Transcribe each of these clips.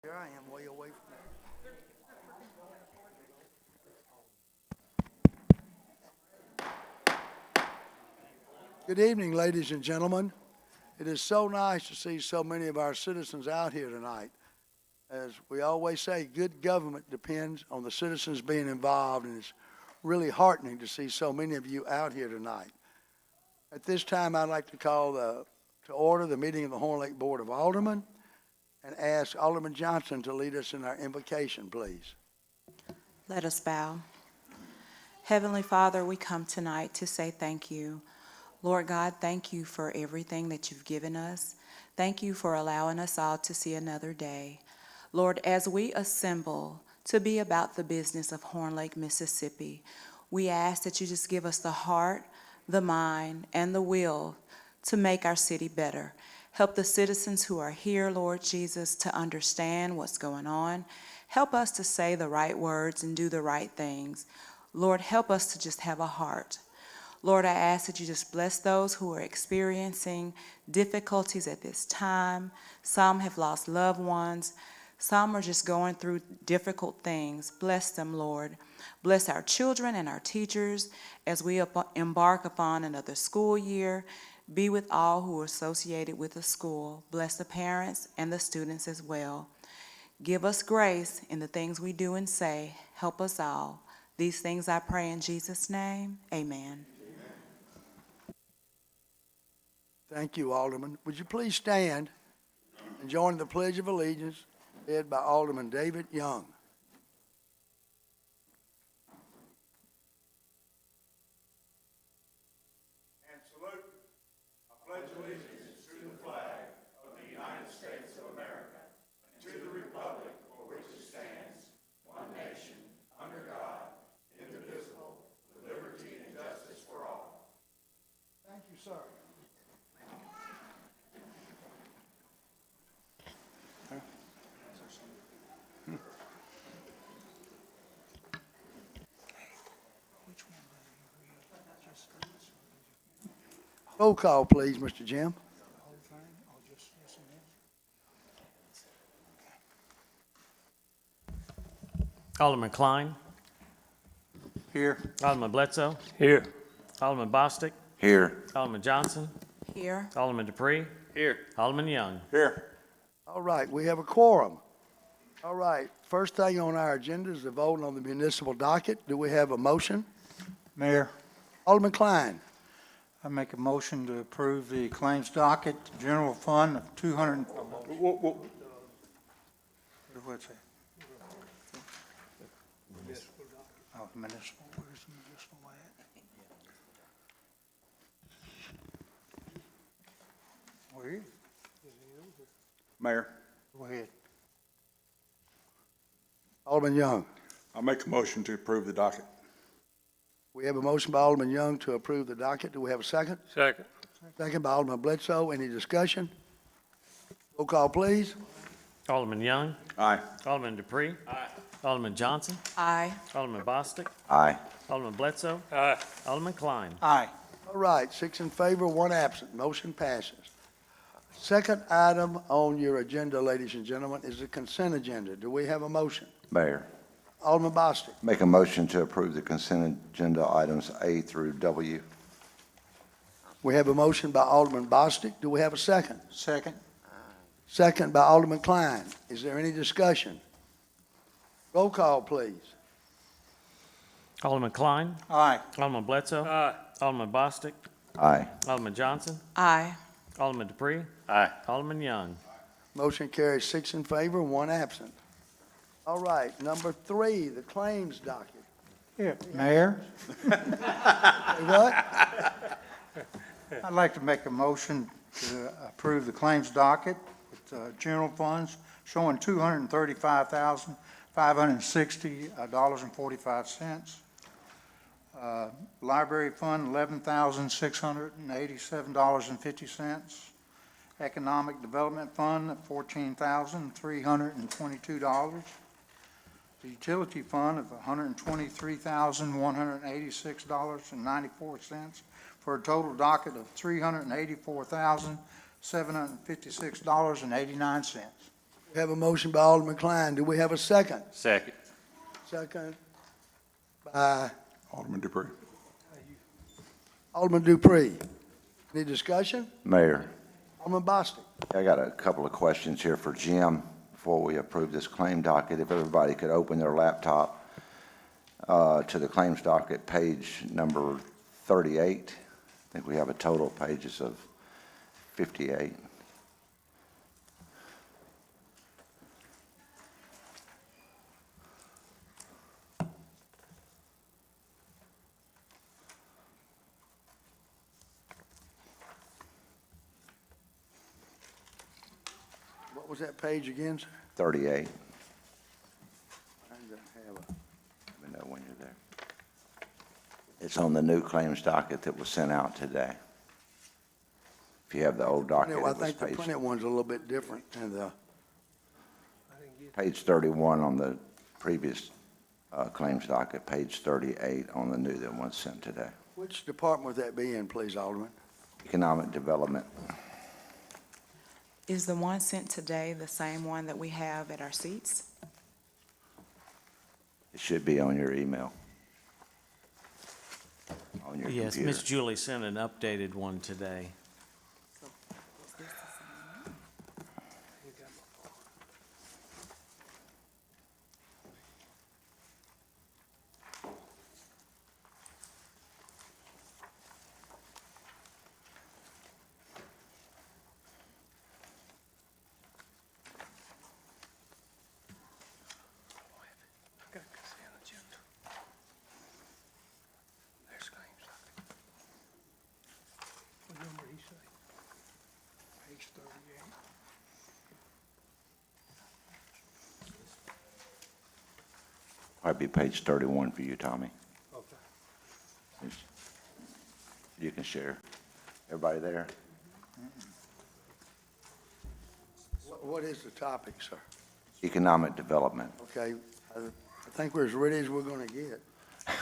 Here I am, way away from it. Good evening, ladies and gentlemen. It is so nice to see so many of our citizens out here tonight. As we always say, good government depends on the citizens being involved, and it's really heartening to see so many of you out here tonight. At this time, I'd like to call to order the meeting of the Horn Lake Board of Aldermen and ask Alderman Johnson to lead us in our invocation, please. Let us bow. Heavenly Father, we come tonight to say thank you. Lord God, thank you for everything that you've given us. Thank you for allowing us all to see another day. Lord, as we assemble to be about the business of Horn Lake, Mississippi, we ask that you just give us the heart, the mind, and the will to make our city better. Help the citizens who are here, Lord Jesus, to understand what's going on. Help us to say the right words and do the right things. Lord, help us to just have a heart. Lord, I ask that you just bless those who are experiencing difficulties at this time. Some have lost loved ones. Some are just going through difficult things. Bless them, Lord. Bless our children and our teachers as we embark upon another school year. Be with all who are associated with the school. Bless the parents and the students as well. Give us grace in the things we do and say. Help us all. These things I pray in Jesus' name. Amen. Thank you, Alderman. Would you please stand and join the Pledge of Allegiance led by Alderman David Young. And salute. I pledge allegiance to the flag of the United States of America and to the republic for which it stands, one nation, under God, indivisible, with liberty and justice for all. Thank you, sir. Roll call, please, Mr. Jim. Alderman Klein. Here. Alderman Bledsoe. Here. Alderman Bostic. Here. Alderman Johnson. Here. Alderman Dupree. Here. Alderman Young. Here. All right, we have a quorum. All right, first thing on our agenda is the vote on the municipal docket. Do we have a motion? Mayor, Alderman Klein. I make a motion to approve the claims docket, general fund of 200. What's that? Oh, municipal, where's the municipal at? Where is it? Mayor, Go ahead. Alderman Young. I make a motion to approve the docket. We have a motion by Alderman Young to approve the docket. Do we have a second? Second. Second by Alderman Bledsoe. Any discussion? Roll call, please. Alderman Young. Aye. Alderman Dupree. Aye. Alderman Johnson. Aye. Alderman Bostic. Aye. Alderman Bledsoe. Aye. Alderman Klein. Aye. All right, 6 in favor, 1 absent. Motion passes. Second item on your agenda, ladies and gentlemen, is the consent agenda. Do we have a motion? Mayor, Alderman Bostic. make a motion to approve the consent agenda items A through W. We have a motion by Alderman Bostic. Do we have a second? Second. Second by Alderman Klein. Is there any discussion? Roll call, please. Alderman Klein. Aye. Alderman Bledsoe. Aye. Alderman Bostic. Aye. Alderman Johnson. Aye. Alderman Dupree. Aye. Alderman Young. Motion carries 6 in favor, 1 absent. All right, number 3, the claims docket. Here, Mayor, What? I'd like to make a motion to approve the claims docket with general funds showing $235,560.45. Library fund, $11,687.50. Economic Development Fund, $14,322. The Utility Fund of $123,186.94 for a total docket of $384,756.89. We have a motion by Alderman Klein. Do we have a second? Second. Second by Alderman Dupree. Alderman Dupree. Any discussion? Mayor, Alderman Bostic. I got a couple of questions here for Jim before we approve this claim docket. If everybody could open their laptop to the claims docket, page number 38. I think we have a total of pages of 58. What was that page again, sir? 38. I don't have a- Let me know when you're there. It's on the new claims docket that was sent out today. If you have the old docket, it I was think the page printed one's a little bit different, and Page 31 on the previous claims docket, page 38 on the new that was sent today. which department would that be in, please, Alderman? Economic Development. Is the one sent today the same one that we have at our seats? It should be on your email. On your Yes, computer. Miss Julie sent an updated one today. Might be page 31 for you, Tommy. Okay. You can share. Everybody there? What is the topic, sir? Economic Development. Okay, I think we're as ready as we're gonna get.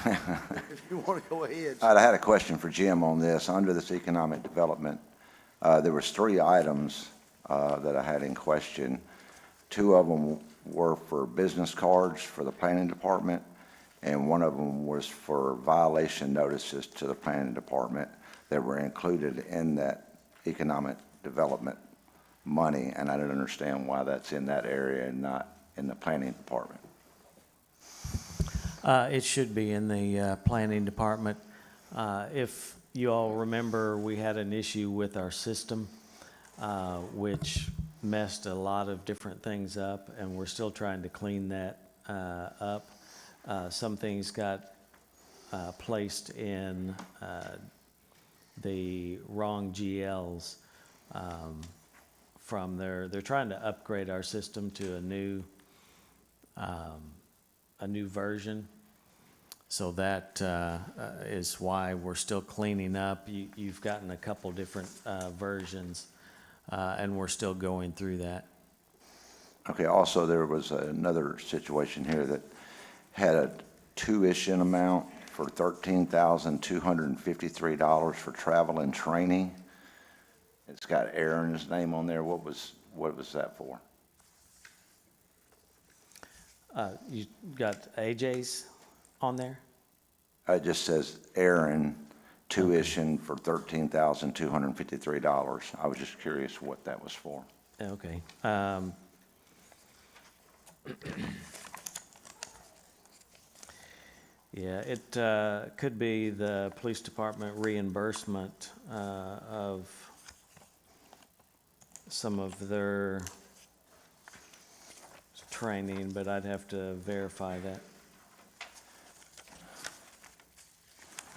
If you wanna go ahead. All right, I had a question for Jim on this. Under this economic development, there was 3 items that I had in question. 2 of them were for business cards for the planning department, and 1 of them was for violation notices to the planning department that were included in that economic development money, and I don't understand why that's in that area and not in the planning department. It should be in the planning department. If you all remember, we had an issue with our system, which messed a lot of different things up, and we're still trying to clean that up. Some things got placed in the wrong GLs from there. They're trying to upgrade our system to a new version. So that is why we're still cleaning up. You've gotten a couple different versions, and we're still going through that. Okay, also, there was another situation here that had a tuition amount for $13,253 for travel and training. It's got Aaron's name on there. What was that for? You got AJ's on there? It just says Aaron tuition for $13,253. I was just curious what that was for. Okay. Yeah, it could be the police department reimbursement of some of their training, but I'd have to verify that.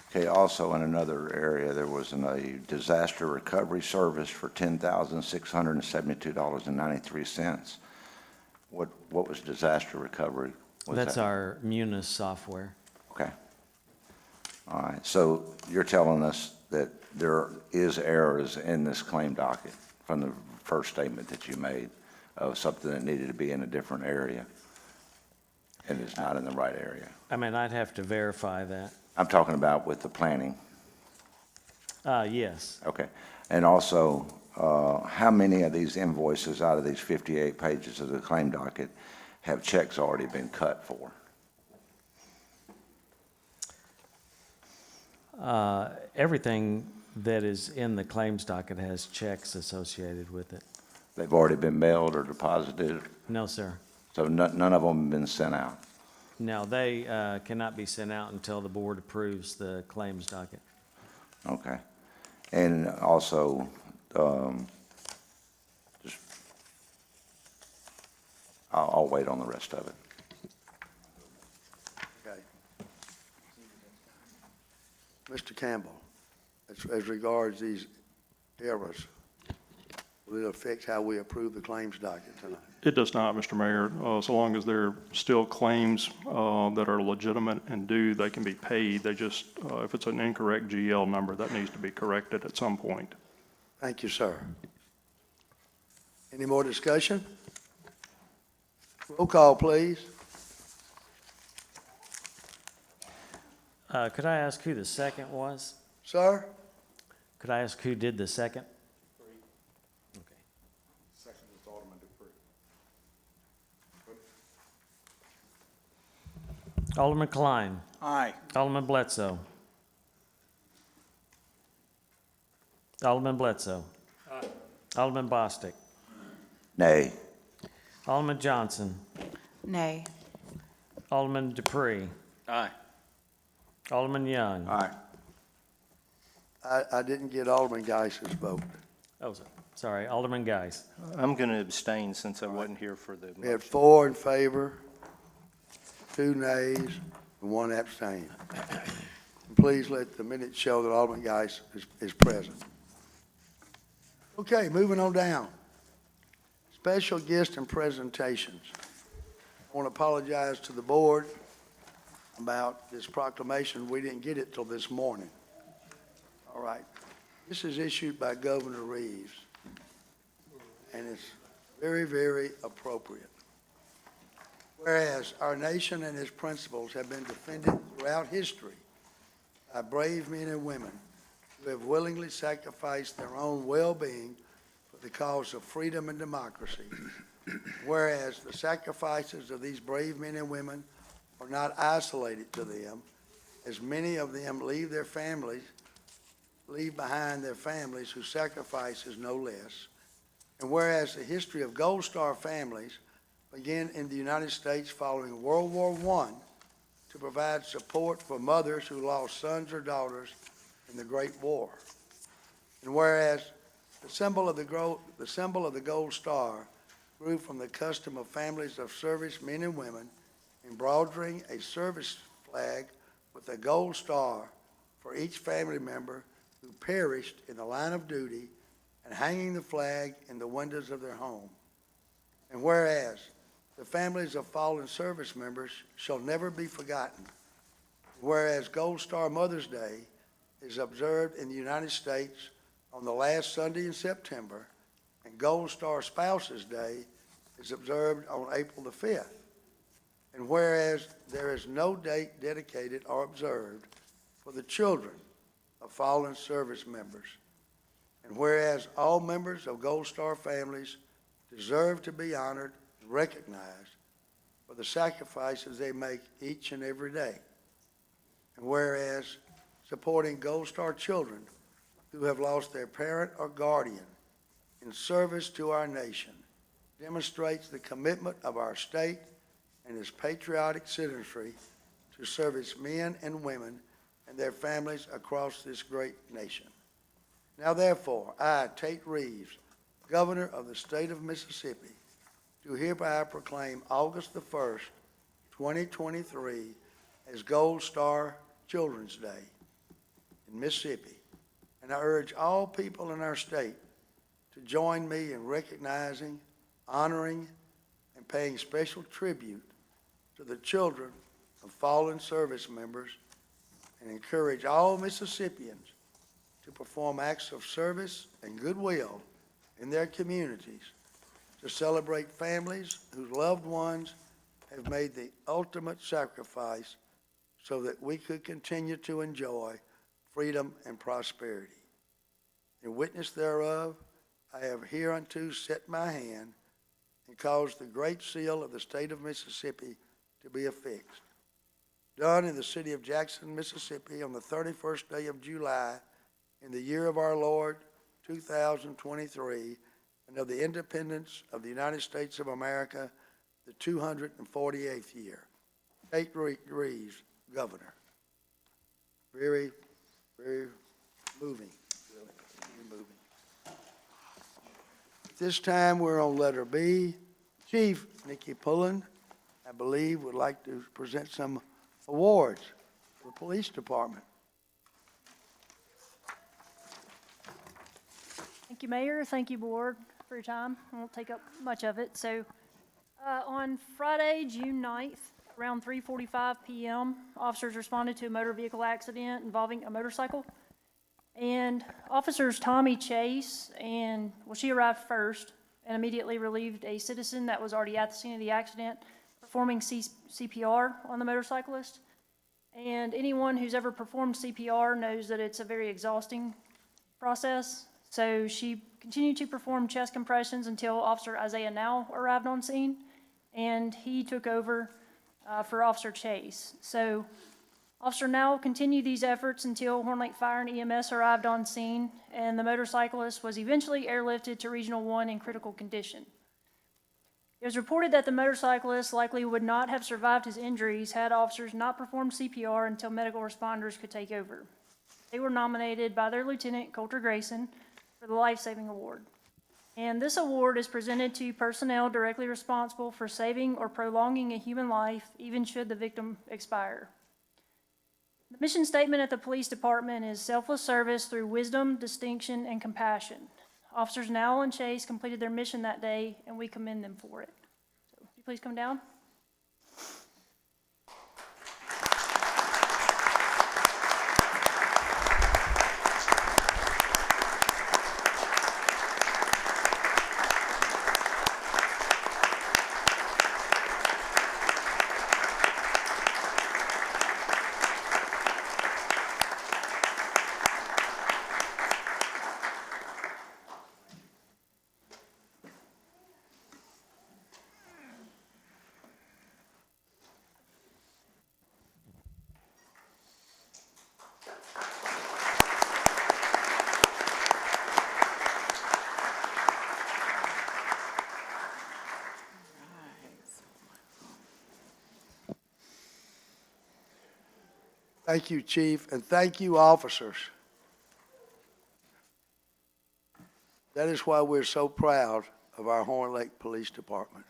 Okay, also in another area, there was a disaster recovery service for $10,672.93. What was disaster recovery? What's That's that? our Munis software. Okay. All right, so you're telling us that there is errors in this claim docket from the first statement that you made of something that needed to be in a different area, and it's not in the right area. I mean, I'd have to verify that. I'm talking about with the planning. Yes. Okay. And also, how many of these invoices out of these 58 pages of the claim docket have checks already been cut for? Everything that is in the claims docket has checks associated with it. They've already been mailed or deposited, No, sir. so none of them have been sent out? No, they cannot be sent out until the board approves the claims docket. Okay. And also, just, I'll wait on the rest of it. Okay. Mr. Campbell, as regards these errors, will it affect how we approve the claims docket tonight? It does not, Mr. Mayor. So long as they're still claims that are legitimate and due, they can be paid. They just, if it's an incorrect GL number, that needs to be corrected at some point. Thank you, sir. Any more discussion? Roll call, please. Could I ask who the second was? Sir? Could I ask who did the second? Okay. Second is Alderman Dupree. Alderman Klein. Aye. Alderman Bledsoe. Alderman Bledsoe. Alderman Bostic. Nay. Alderman Johnson. Nay. Alderman Dupree. Aye. Alderman Young. Aye. I didn't get Alderman Geis's vote. Oh, sorry, Alderman Geis. I'm going to abstain since I wasn't here for the We had motion. 4 in favor, 2 nays, and 1 abstain. Please let the minutes show that Alderman Geis is present. Okay, moving on down. Special guests and presentations. I want to apologize to the board about this proclamation. We didn't get it till this morning. All right. This is issued by Governor Reeves, and it's very, very appropriate. Whereas our nation and its principles have been defended throughout history by brave men and women who have willingly sacrificed their own well-being for the cause of freedom and democracy. Whereas the sacrifices of these brave men and women are not isolated to them, as many of them leave behind their families whose sacrifice is no less. And whereas the history of Gold Star families began in the United States following World War I to provide support for mothers who lost sons or daughters in the Great War. And whereas the symbol of the Gold Star grew from the custom of families of service men and women embroidering a service flag with a gold star for each family member who perished in the line of duty and hanging the flag in the windows of their home. And whereas the families of fallen service members shall never be forgotten, whereas Gold Star Mother's Day is observed in the United States on the last Sunday in September, and Gold Star Spouses Day is observed on April the 5th. And whereas there is no date dedicated or observed for the children of fallen service members, and whereas all members of Gold Star families deserve to be honored and recognized for the sacrifices they make each and every day, and whereas supporting Gold Star children who have lost their parent or guardian in service to our nation demonstrates the commitment of our state and its patriotic citizenry to serve its men and women and their families across this great nation. Now therefore, I, Tate Reeves, Governor of the state of Mississippi, do hereby proclaim August the 1st, 2023 as Gold Star Children's Day in Mississippi. And I urge all people in our state to join me in recognizing, honoring, and paying special tribute to the children of fallen service members, and encourage all Mississippians to perform acts of service and goodwill in their communities to celebrate families whose loved ones have made the ultimate sacrifice so that we could continue to enjoy freedom and prosperity. In witness thereof, I have hereunto set my hand and caused the great seal of the state of Mississippi to be affixed. Done in the city of Jackson, Mississippi, on the 31st day of July, in the year of our Lord, 2023, and of the independence of the United States of America, the 248th year. Tate Reeves, Governor. Very, very moving, really, very moving. At this time, we're on letter B. Chief Nikki Pullen, I believe, would like to present some awards for the police department. Thank you, Mayor. Thank you, Board, for your time. I won't take up much of it. So, on Friday, June 9th, around 3:45 p.m., officers responded to a motor vehicle accident involving a motorcycle. And officers Tommy Chase she arrived first and immediately relieved a citizen that was already at the scene of the accident, performing CPR on the motorcyclist. And anyone who's ever performed CPR knows that it's a very exhausting process. So she continued to perform chest compressions until Officer Isaiah Now arrived on scene, and he took over for Officer Chase. So Officer Now continued these efforts until Horn Lake Fire and EMS arrived on scene, and the motorcyclist was eventually airlifted to Regional 1 in critical condition. It was reported that the motorcyclist likely would not have survived his injuries had officers not performed CPR until medical responders could take over. They were nominated by their lieutenant, Coulter Grayson, for the Life Saving Award. And this award is presented to personnel directly responsible for saving or prolonging a human life, even should the victim expire. The mission statement at the police department is selfless service through wisdom, distinction, and compassion. Officers Nowell and Chase completed their mission that day, and we commend them for it. So, would you please come down? Thank you, Chief, and thank you, officers. That is why we're so proud of our Horn Lake Police Department.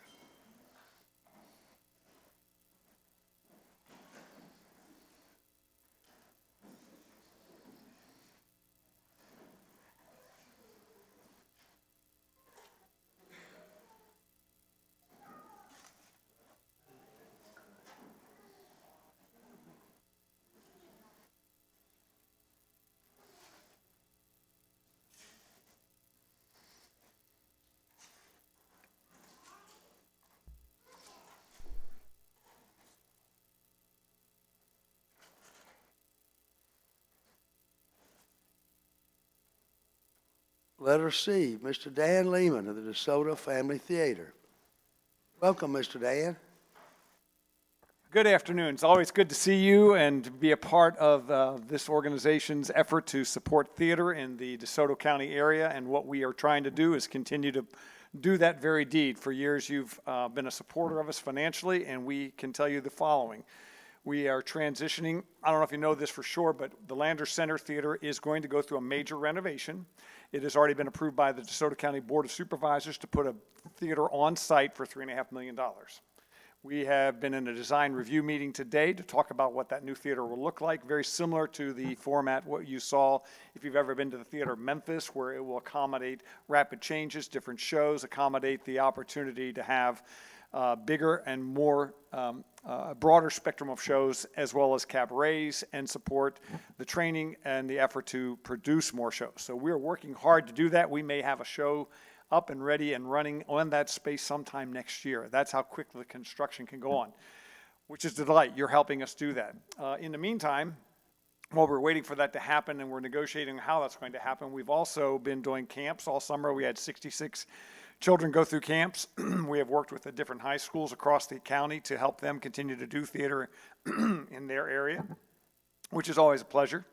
Letter C, Mr. Dan Lehman of the DeSoto Family Theater. Welcome, Mr. Dan. Good afternoon. It's always good to see you and to be a part of this organization's effort to support theater in the DeSoto County area. And what we are trying to do is continue to do that very deed. For years, you've been a supporter of us financially, and we can tell you the following. We are transitioning, I don't know if you know this for sure, but the Lander Center Theater is going to go through a major renovation. It has already been approved by the DeSoto County Board of Supervisors to put a theater on site for $3.5 million. We have been in a design review meeting today to talk about what that new theater will look like, very similar to the format what you saw if you've ever been to the Theater Memphis, where it will accommodate rapid changes, different shows, accommodate the opportunity to have bigger and more broader spectrum of shows, as well as cabarets, and support the training and the effort to produce more shows. So we're working hard to do that. We may have a show up and ready and running on that space sometime next year. That's how quickly the construction can go on, which is a delight. You're helping us do that. In the meantime, while we're waiting for that to happen and we're negotiating how that's going to happen, we've also been doing camps all summer. We had 66 children go through camps. We have worked with the different high schools across the county to help them continue to do theater in their area, which is always a pleasure.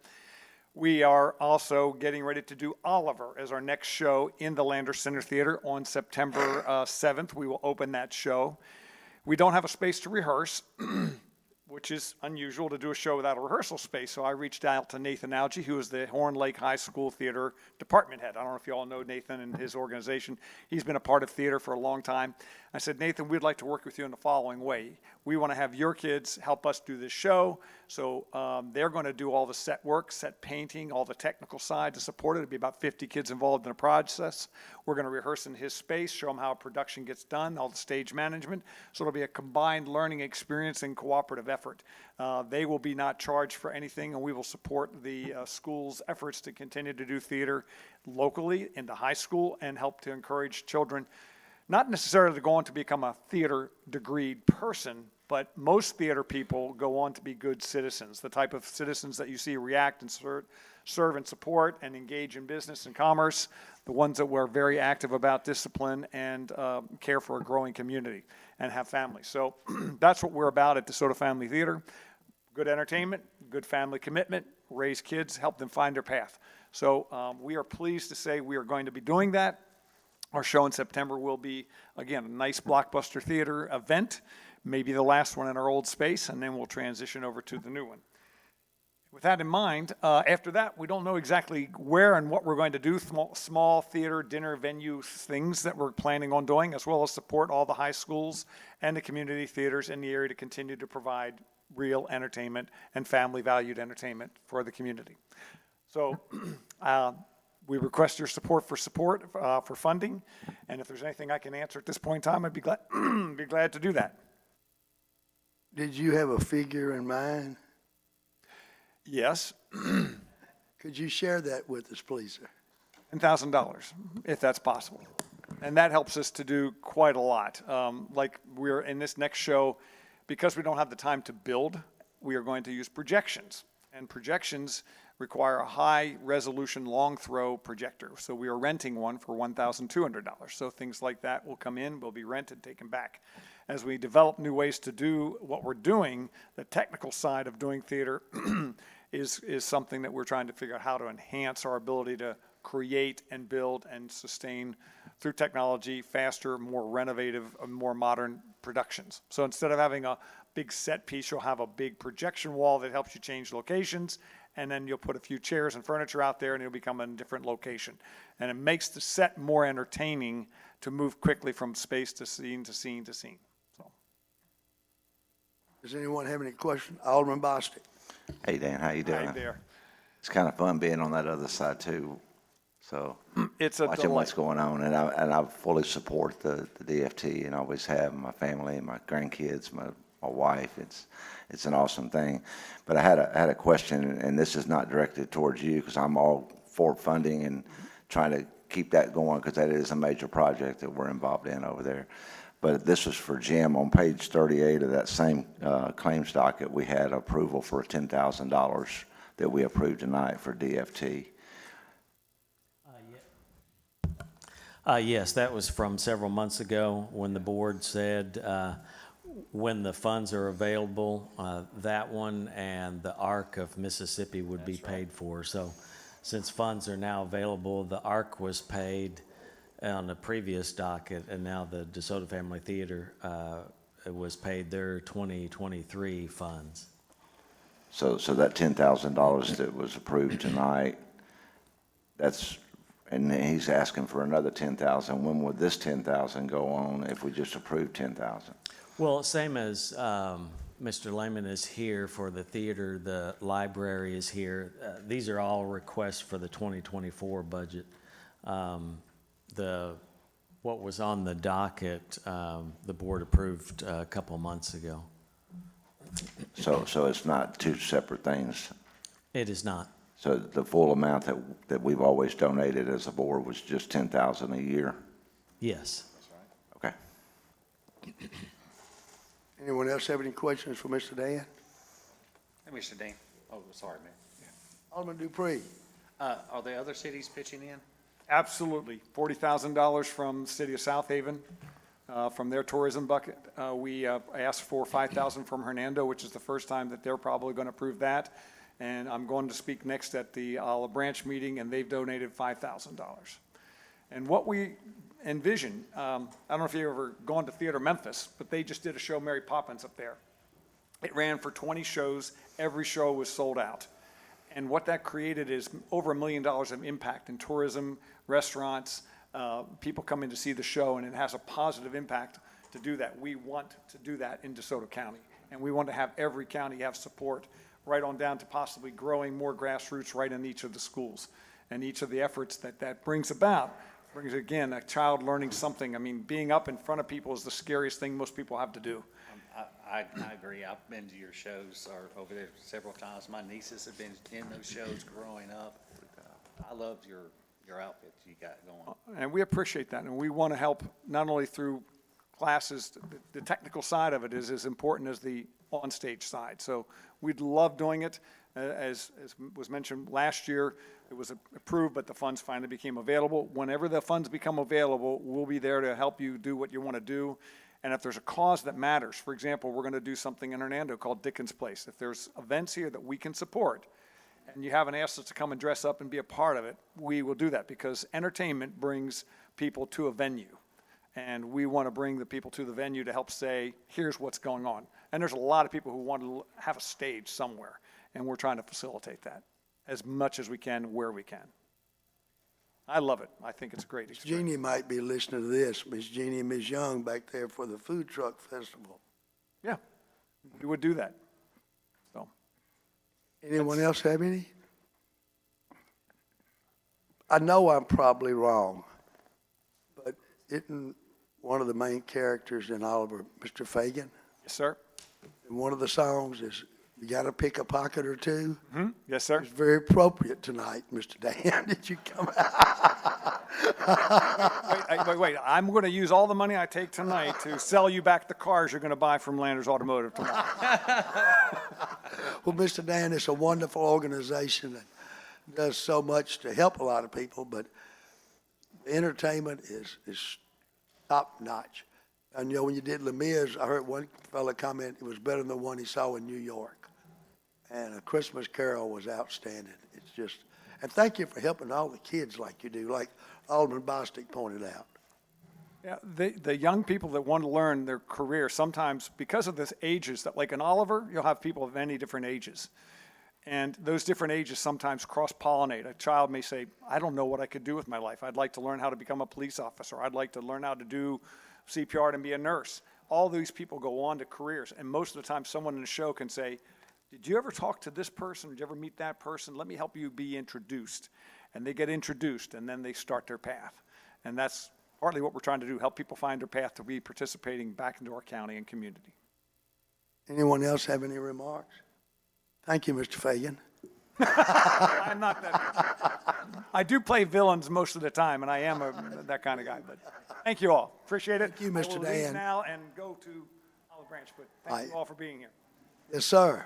We are also getting ready to do Oliver as our next show in the Lander Center Theater on September 7th. We will open that show. We don't have a space to rehearse, which is unusual to do a show without a rehearsal space. So I reached out to Nathan Alge, who is the Horn Lake High School theater department head. I don't know if you all know Nathan and his organization. He's been a part of theater for a long time. I said, Nathan, we'd like to work with you in the following way. We want to have your kids help us do this show. So they're going to do all the set work, set painting, all the technical side to support it. It'll be about 50 kids involved in the process. We're going to rehearse in his space, show them how production gets done, all the stage management. So it'll be a combined learning experience and cooperative effort. They will be not charged for anything, and we will support the school's efforts to continue to do theater locally in the high school and help to encourage children, not necessarily to go on to become a theater degreed person, but most theater people go on to be good citizens, the type of citizens that you see react and serve and support and engage in business and commerce, the ones that were very active about discipline and care for a growing community and have families. So that's what we're about at DeSoto Family Theater. Good entertainment, good family commitment, raise kids, help them find their path. So we are pleased to say we are going to be doing that. Our show in September will be, again, a nice blockbuster theater event, maybe the last one in our old space, and then we'll transition over to the new one. With that in mind, after that, we don't know exactly where and what we're going to do, small theater, dinner, venue things that we're planning on doing, as well as support all the high schools and the community theaters in the area to continue to provide real entertainment and family-valued entertainment for the community. So we request your support for funding, and if there's anything I can answer at this point in time, I'd be glad to do that. Did you have a figure in mind? Yes, Could you share that with us, please, sir? $10,000, if that's possible. And that helps us to do quite a lot. Like we're in this next show, because we don't have the time to build, we are going to use projections. And projections require a high-resolution, long-throw projector. So we are renting one for $1,200. So things like that will come in, will be rented, taken back. As we develop new ways to do what we're doing, the technical side of doing theater is something that we're trying to figure out how to enhance our ability to create and build and sustain through technology, faster, more renovative, more modern productions. So instead of having a big set piece, you'll have a big projection wall that helps you change locations, and then you'll put a few chairs and furniture out there and it'll become a different location. And it makes the set more entertaining to move quickly from space to scene to scene to scene. So. Does anyone have any questions? Alderman Bostic. Hey, Dan, how you doing? Hi there. It's kind of fun being on that other side too. So It's a watching what's delight. going on, and I fully support the DFT, and always have, my family and my grandkids, my wife. It's an awesome thing. But I had a question, and this is not directed towards you because I'm all for funding and trying to keep that going because that is a major project that we're involved in over there. But this was for Jim. On page 38 of that same claims docket, we had approval for $10,000 that we approved tonight for DFT. Yes, that was from several months ago when the board said when the funds are available, that one and the ARC of Mississippi would be paid for. So since funds are now available, the ARC was paid on the previous docket, and now the DeSoto Family Theater was paid their 2023 funds. So that $10,000 that was approved tonight, and he's asking for another $10,000. When would this $10,000 go on if we just approved $10,000? Well, same as Mr. Lehman is here for the theater, the library is here. These are all requests for the 2024 budget. What was on the docket, the board approved a couple months ago. So it's not two separate things. It is not. So the full amount that we've always donated as a board was just $10,000 a year? Yes. Okay. Anyone else have any questions for Mr. Dan? Hey, Mr. Dean. Oh, sorry, man. Alderman Dupree. Are the other cities pitching in? Absolutely. $40,000 from the city of South Haven, from their tourism bucket. We asked for $5,000 from Hernando, which is the first time that they're probably going to approve that. And I'm going to speak next at the Olive Branch meeting, and they've donated $5,000. And what we envision, I don't know if you've ever gone to Theater Memphis, but they just did a show, Mary Poppins, up there. It ran for 20 shows. Every show was sold out. And what that created is over $1 million of impact in tourism, restaurants, people coming to see the show, and it has a positive impact to do that. We want to do that in DeSoto County, and we want to have every county have support, right on down to possibly growing more grassroots right in each of the schools. And each of the efforts that brings about brings, again, a child learning something. I mean, being up in front of people is the scariest thing most people have to do. I agree. I've been to your shows or over there several times. My nieces have been in those shows growing up. I love your outfit you got going. And we appreciate that, and we want to help not only through classes, the technical side of it is as important as the on-stage side. So we'd love doing it. As was mentioned last year, it was approved, but the funds finally became available. Whenever the funds become available, we'll be there to help you do what you want to do. And if there's a cause that matters, for example, we're going to do something in Hernando called Dickens Place. If there's events here that we can support, and you haven't asked us to come and dress up and be a part of it, we will do that, because entertainment brings people to a venue. And we want to bring the people to the venue to help say, here's what's going on. And there's a lot of people who want to have a stage somewhere, and we're trying to facilitate that as much as we can, where we can. I love it. I think it's a great experience. Jeannie might be listening to this, Miss Jeannie and Miss Young back there for the Food Truck Festival. Yeah, we would do that. So, Anyone else have any? I know I'm probably wrong, but isn't one of the main characters in Oliver Mr. Fagan? yes, sir. And one of the songs is, "You Gotta Pick a Pocket or Two." Yes, sir. It's very appropriate tonight, Mr. Dan. Did you come Wait. I'm going to use all the money I take tonight to sell you back the cars you're going to buy from Landers Automotive tomorrow. Well, Mr. Dan, it's a wonderful organization that does so much to help a lot of people, but the entertainment is top notch. And you know, when you did Les Mis, I heard one fella comment, it was better than the one he saw in New York. And A Christmas Carol was outstanding. It's just, and thank you for helping all the kids like you do, like Alderman Bostic pointed out. Yeah, the young people that want to learn their career, sometimes because of the ages, that like in Oliver, you'll have people of many different ages. And those different ages sometimes cross-pollinate. A child may say, I don't know what I could do with my life. I'd like to learn how to become a police officer. I'd like to learn how to do CPR and be a nurse. All these people go on to careers. And most of the time, someone in the show can say, did you ever talk to this person? Did you ever meet that person? Let me help you be introduced. And they get introduced, and then they start their path. And that's partly what we're trying to do, help people find their path to be participating back into our county and community. Anyone else have any remarks? Thank you, Mr. Fagan. I'm not that. I do play villains most of the time, and I am that kind of guy. But thank you all. Appreciate it. Thank you, Mr. I will Dan. leave now and go to Olive Branch, but thank you all for being here. Yes, sir.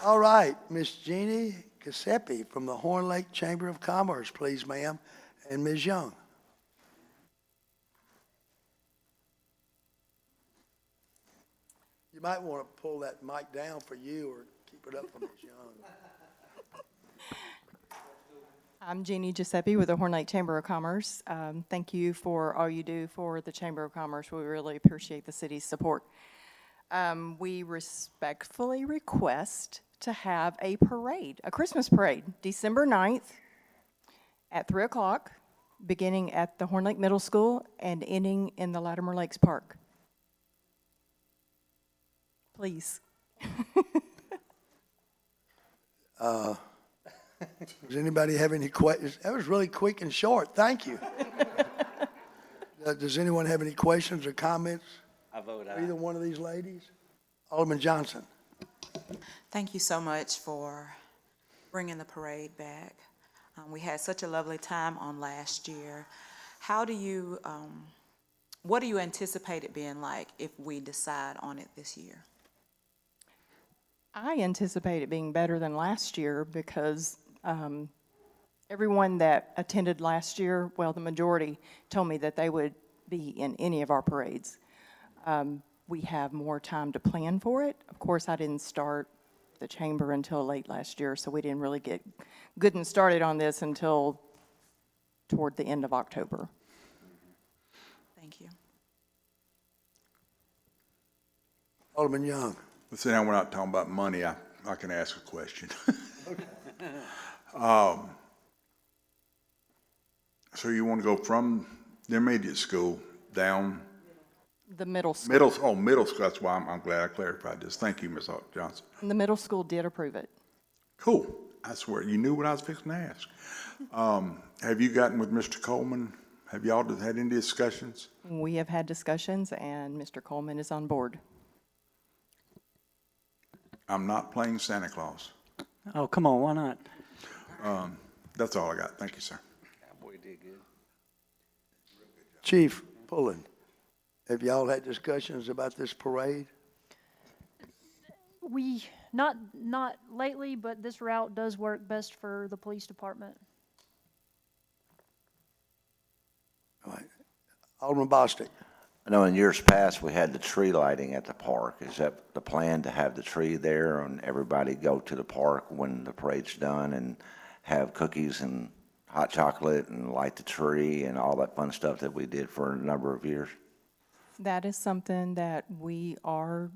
All right, Miss Jeannie Giuseppe from the Horn Lake Chamber of Commerce, please, ma'am, and Ms. Young. You might want to pull that mic down for you or keep it up for Ms. Young. I'm Jeannie Giuseppe with the Horn Lake Chamber of Commerce. Thank you for all you do for the Chamber of Commerce. We really appreciate the city's support. We respectfully request to have a parade, a Christmas parade, December 9th at 3 o'clock, beginning at the Horn Lake Middle School and ending in the Latimer Lakes Park. Please. Does anybody have any questions? That was really quick and short. Thank you. Does anyone have any questions or comments? I vote for aye. either one of these ladies? Alderman Johnson. Thank you so much for bringing the parade back. We had such a lovely time on last year. How do you, what do you anticipate it being like if we decide on it this year? I anticipate it being better than last year because everyone that attended last year, well, the majority, told me that they would be in any of our parades. We have more time to plan for it. Of course, I didn't start the chamber until late last year, so we didn't really get good and started on this until toward the end of October. Thank you. Alderman Young. But see, now we're not talking about money, I can ask a question. So you want to go from the intermediate school down, The middle school. middle school, that's why I'm glad I clarified this. Thank you, Ms. Johnson. The middle school did approve it. Cool, I swear, you knew what I was fixing to ask. Have you gotten with Mr. Coleman? Have y'all had any discussions? We have had discussions, and Mr. Coleman is on board. I'm not playing Santa Claus. Oh, come on, why not? That's all I got. Thank you, sir. Cowboy did good. Chief Pullen, have y'all had discussions about this parade? We, not lately, but this route does work best for the police department. All right. Alderman Bostic. I know in years past, we had the tree lighting at the park. Is that the plan, to have the tree there and everybody go to the park when the parade's done and have cookies and hot chocolate and light the tree and all that fun stuff that we did for a number of years? That is something that we are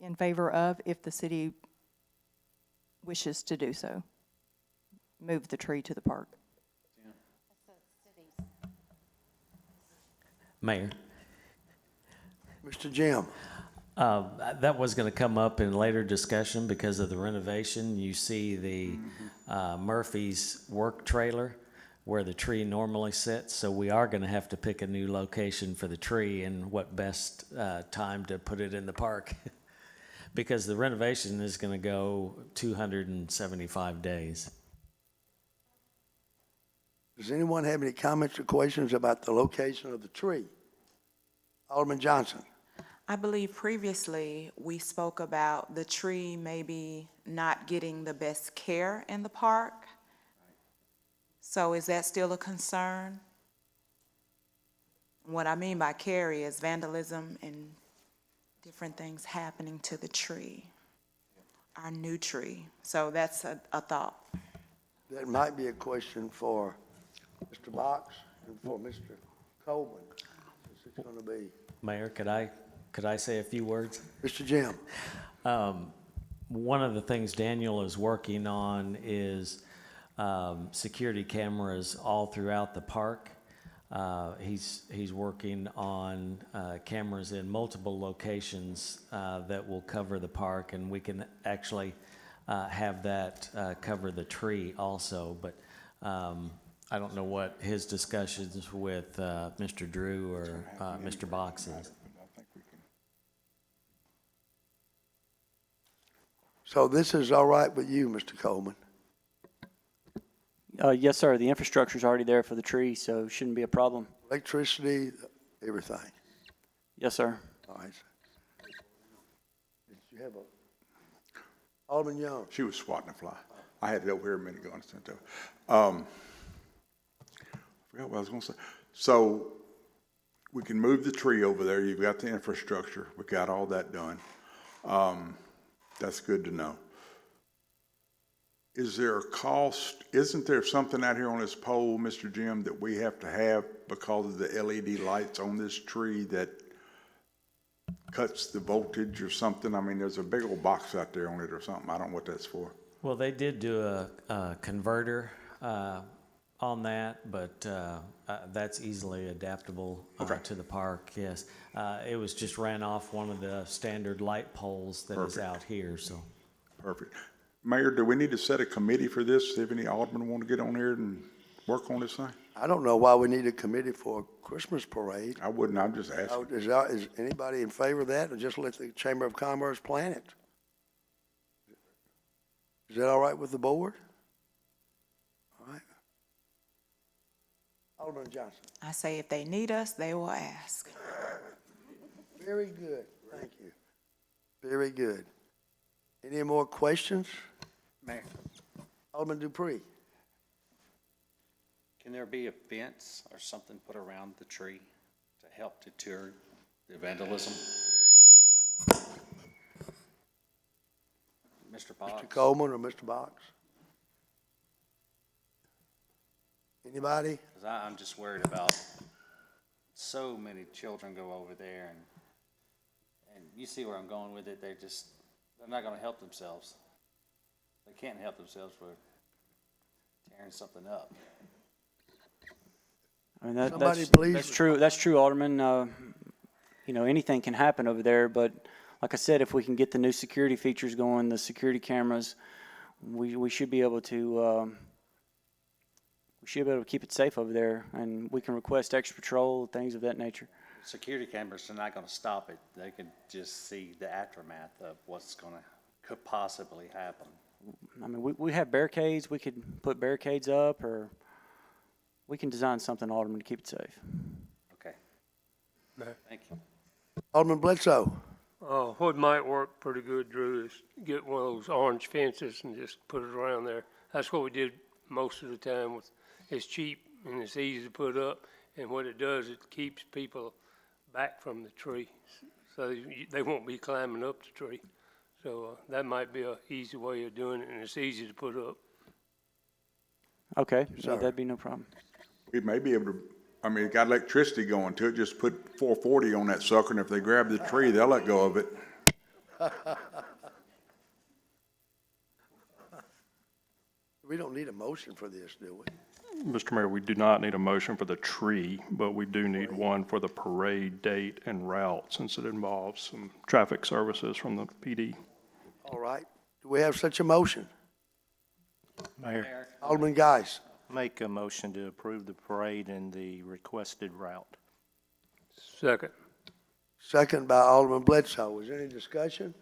in favor of if the city wishes to do so. Move the tree to the park. Mayor, Mr. Jim. that was going to come up in later discussion because of the renovation. You see the Murphy's work trailer where the tree normally sits, so we are going to have to pick a new location for the tree and what best time to put it in the park. Because the renovation is going to go 275 days. Does anyone have any comments or questions about the location of the tree? Alderman Johnson. I believe previously we spoke about the tree maybe not getting the best care in the park. So is that still a concern? What I mean by care is vandalism and different things happening to the tree, our new tree. So that's a thought. That might be a question for Mr. Box and for Mr. Coleman, since it's going to be. Mayor, could I say a few words? Mr. Jim. One of the things Daniel is working on is security cameras all throughout the park. He's working on cameras in multiple locations that will cover the park, and we can actually have that cover the tree also. But I don't know what his discussions with Mr. Drew or Mr. Box is. So this is all right with you, Mr. Coleman? Yes, sir, the infrastructure's already there for the tree, so it shouldn't be a problem. Electricity, everything. Yes, sir. All right. Did you have a, Alderman Young? She was swatting a fly. I had it over here a minute ago and sent it over. I forgot what I was going to say. So we can move the tree over there. You've got the infrastructure. We got all that done. That's good to know. Is there a cost? Isn't there something out here on this pole, Mr. Jim, that we have to have because of the LED lights on this tree that cuts the voltage or something? I mean, there's a big old box out there on it or something. I don't know what that's for. Well, they did do a converter on that, but that's easily adaptable to the park, yes. It was just ran off one of the standard light poles that is out here, so. Perfect. Mayor, do we need to set a committee for this? See if any aldermen want to get on here and work on this thing? I don't know why we need a committee for a Christmas parade. I wouldn't, I'm just asking. Is anybody in favor of that, or just let the Chamber of Commerce plan it? Is that all right with the board? All right. Alderman Johnson. I say if they need us, they will ask. Very good. Thank you. Very good. Any more questions? Mayor, Alderman Dupree? can there be a fence or something put around the tree to help deter the vandalism? Mr. Potts? Mr. Coleman or Mr. Box? Anybody? 'Cause I'm just worried about so many children go over there and you see where I'm going with it. They're not gonna help themselves. They can't help themselves for tearing something up. I mean, Somebody please that's true, Alderman. You know, anything can happen over there, but like I said, if we can get the new security features going, the security cameras, we should be able to, keep it safe over there, and we can request extra patrol, things of that nature. Security cameras are not gonna stop it. They can just see the aftermath of could possibly happen. I mean, we have barricades, we could put barricades up, or we can design something, Alderman, to keep it safe. Okay. Thank you. Alderman Bledsoe? What might work pretty good, Drew, is get one of those orange fences and just put it around there. That's what we did most of the time. It's cheap and it's easy to put up, and what it does, it keeps people back from the tree, so they won't be climbing up the tree. So that might be an easy way of doing it, and it's easy to put up. Okay, Sir. that'd be no problem. We may be able to, I mean, it got electricity going to it, just put 440 on that sucker, and if they grab the tree, they'll let go of it. We don't need a motion for this, do we? Mr. Mayor, we do not need a motion for the tree, but we do need one for the parade date and route, since it involves some traffic services from the PD. All right. Do we have such a motion? Mayor, Alderman Geis? make a motion to approve the parade and the requested route. Second. Second by Alderman Bledsoe. Is there any discussion?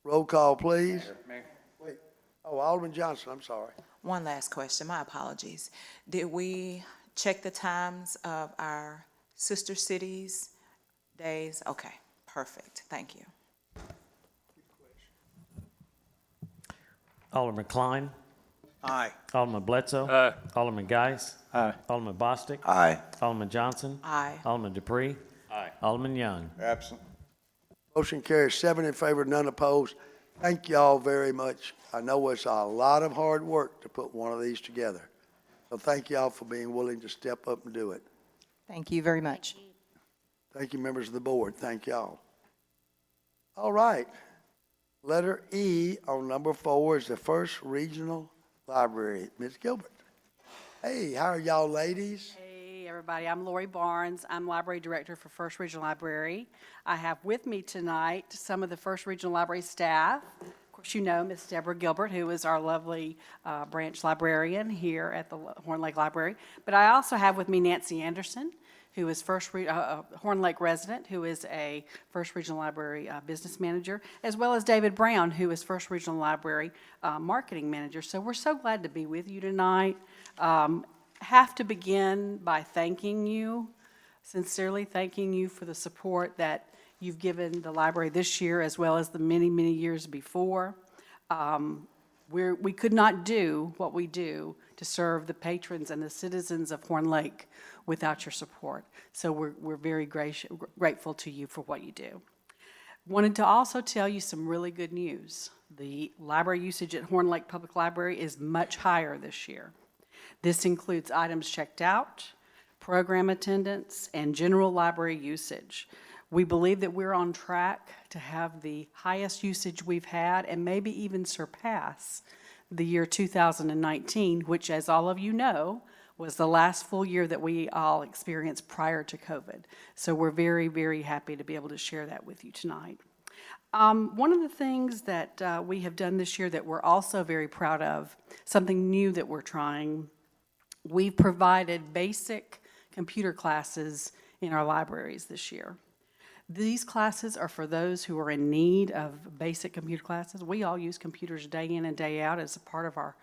Roll call, please. Mayor? Wait. Oh, Alderman Johnson, I'm sorry. One last question, my apologies. Did we check the times of our sister cities' days? Okay, perfect, thank you. Alderman Klein. Aye. Alderman Bledsoe. Aye. Alderman Geis. Aye. Alderman Bostic. Aye. Alderman Johnson. Aye. Alderman Dupree. Aye. Alderman Young. Absent. Motion carries 7 in favor, none opposed. Thank you all very much. I know it's a lot of hard work to put one of these together. So thank you all for being willing to step up and do it. Thank you very much. Thank you, members of the board. Thank y'all. All right. Letter E on number 4 is the First Regional Library. Ms. Gilbert. Hey, how are y'all ladies? Hey, everybody. I'm Lori Barnes. I'm Library Director for First Regional Library. I have with me tonight some of the First Regional Library staff. Of course, you know Miss Deborah Gilbert, who is our lovely branch librarian here at the Horn Lake Library. But I also have with me Nancy Anderson, who is Horn Lake resident, who is a First Regional Library business manager, as well as David Brown, who is First Regional Library marketing manager. So we're so glad to be with you tonight. Have to begin by thanking you, sincerely thanking you for the support that you've given the library this year, as well as the many, many years before. We could not do what we do to serve the patrons and the citizens of Horn Lake without your support. So we're very grateful to you for what you do. Wanted to also tell you some really good news. The library usage at Horn Lake Public Library is much higher this year. This includes items checked out, program attendance, and general library usage. We believe that we're on track to have the highest usage we've had and maybe even surpass the year 2019, which, as all of you know, was the last full year that we all experienced prior to COVID. So we're very, very happy to be able to share that with you tonight. One of the things that we have done this year that we're also very proud of, something new that we're trying, we've provided basic computer classes in our libraries this year. These classes are for those who are in need of basic computer classes. We all use computers day in and day out as a part of our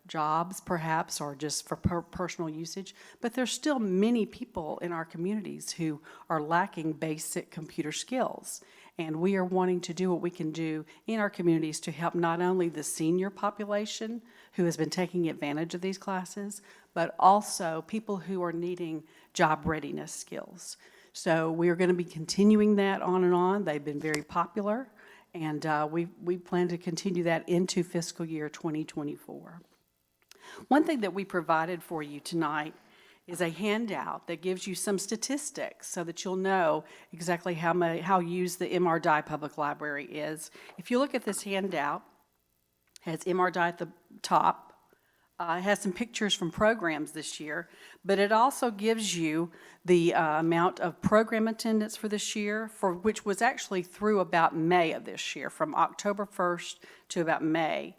jobs, perhaps, or just for personal usage. But there's still many people in our communities who are lacking basic computer skills. And we are wanting to do what we can do in our communities to help not only the senior population who has been taking advantage of these classes, but also people who are needing job readiness skills. So we are going to be continuing that on and on. They've been very popular, and we plan to continue that into fiscal year 2024. One thing that we provided for you tonight is a handout that gives you some statistics so that you'll know exactly how used the MR Dye Public Library is. If you look at this handout, it has MR Dye at the top. It has some pictures from programs this year, but it also gives you the amount of program attendance for this year, for which was actually through about May of this year, from October 1st to about May.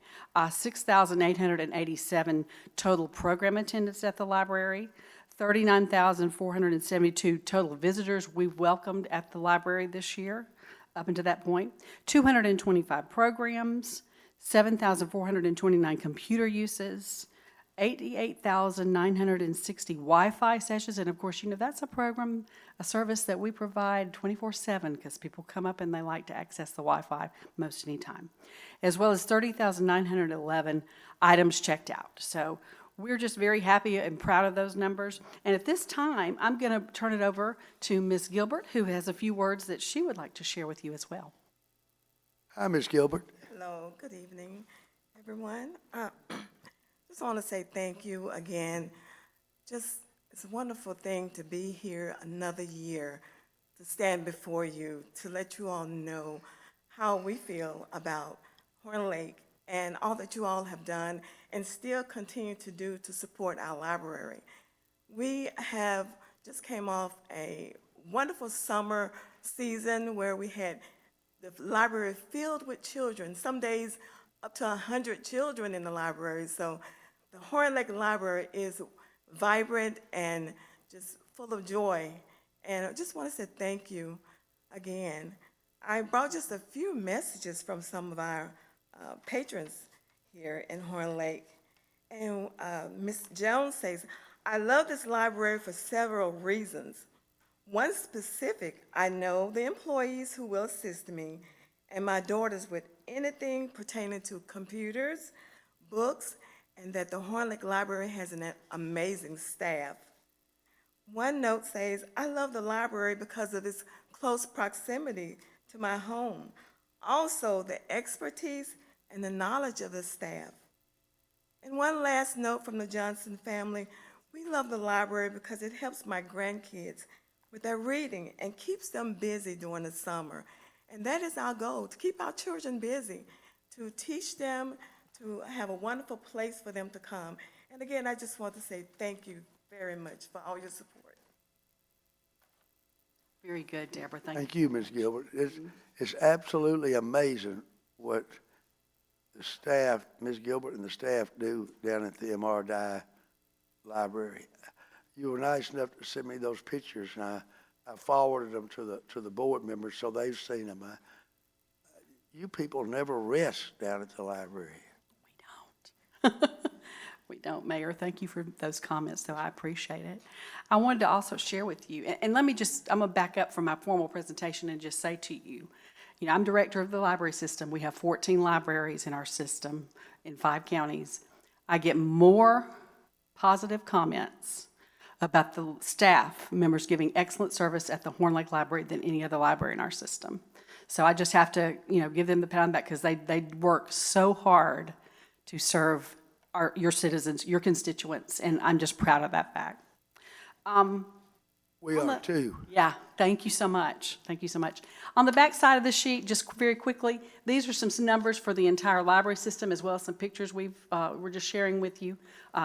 6,887 total program attendance at the library, 39,472 total visitors we've welcomed at the library this year, up until that point, 225 programs, 7,429 computer uses, 88,960 Wi-Fi sessions, and of course, you know, that's a service that we provide 24/7 because people come up and they like to access the Wi-Fi most anytime, as well as 30,911 items checked out. So we're just very happy and proud of those numbers. And at this time, I'm going to turn it over to Ms. Gilbert, who has a few words that she would like to share with you as well. Hi, Ms. Gilbert. Hello, good evening, everyone. Just want to say thank you again. It's a wonderful thing to be here another year, to stand before you, to let you all know how we feel about Horn Lake and all that you all have done and still continue to do to support our library. We have just came off a wonderful summer season where we had the library filled with children, some days up to 100 children in the library. So the Horn Lake Library is vibrant and just full of joy. And I just want to say thank you again. I brought just a few messages from some of our patrons here in Horn Lake. And Ms. Jones says, I love this library for several reasons. One specific, I know the employees who will assist me and my daughters with anything pertaining to computers, books, and that the Horn Lake Library has an amazing staff. One note says, I love the library because of its close proximity to my home. Also, the expertise and the knowledge of the staff. And one last note from the Johnson family, we love the library because it helps my grandkids with their reading and keeps them busy during the summer. And that is our goal, to keep our children busy, to teach them, to have a wonderful place for them to come. And again, I just want to say thank you very much for all your support. Very good, Deborah. Thank you, Ms. Gilbert. It's absolutely amazing what the staff, Ms. Gilbert and the staff do down at the MR Dye Library. You were nice enough to send me those pictures, and I forwarded them to the board members so they've seen them. You people never rest down at the library. We don't, Mayor. Thank you for those comments, though. I appreciate it. I wanted to also share with you, and let me just, I'm going to back up from my formal presentation and just say to you, you know, I'm director of the library system. We have 14 libraries in our system in 5 counties. I get more positive comments about the staff members giving excellent service at the Horn Lake Library than any other library in our system. So I just have to, you know, give them the pat on the back because they work so hard to serve your citizens, your constituents, and I'm just proud of that fact. We are too. Yeah, thank you so much. Thank you so much. On the back side of the sheet, just very quickly, these are some numbers for the entire library system as well as some pictures we're just sharing with you.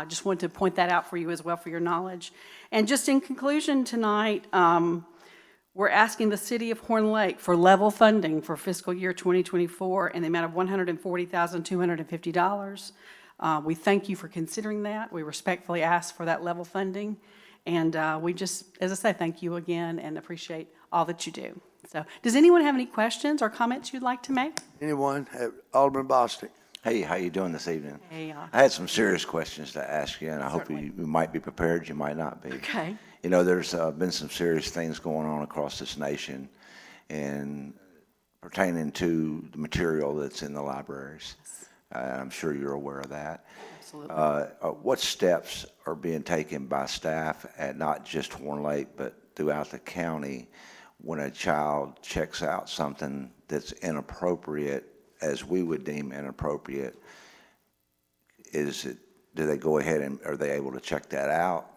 Just wanted to point that out for you as well for your knowledge. And just in conclusion tonight, we're asking the city of Horn Lake for level funding for fiscal year 2024 in the amount of $140,250. We thank you for considering that. We respectfully ask for that level funding. And we just, as I say, thank you again and appreciate all that you do. So does anyone have any questions or comments you'd like to make? Anyone? Alderman Bostic. Hey, how you doing this evening? Hey, I had some serious questions to ask you, and I hope you might be prepared. You might not be. Okay. You know, there's been some serious things going on across this nation, and pertaining to the material that's in the libraries. I'm sure you're aware of that. Absolutely. What steps are being taken by staff at not just Horn Lake, but throughout the county when a child checks out something that's inappropriate, as we would deem inappropriate? Do they go ahead and are they able to check that out?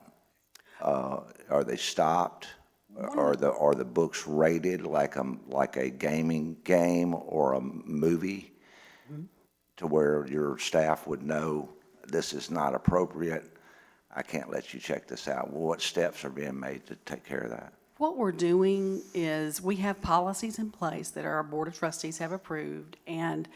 Are they stopped? Are the books rated like a gaming game or a movie, to where your staff would know this is not appropriate? I can't let you check this out. Well, what steps are being made to take care of that? What we're doing is we have policies in place that our Board of Trustees have approved, and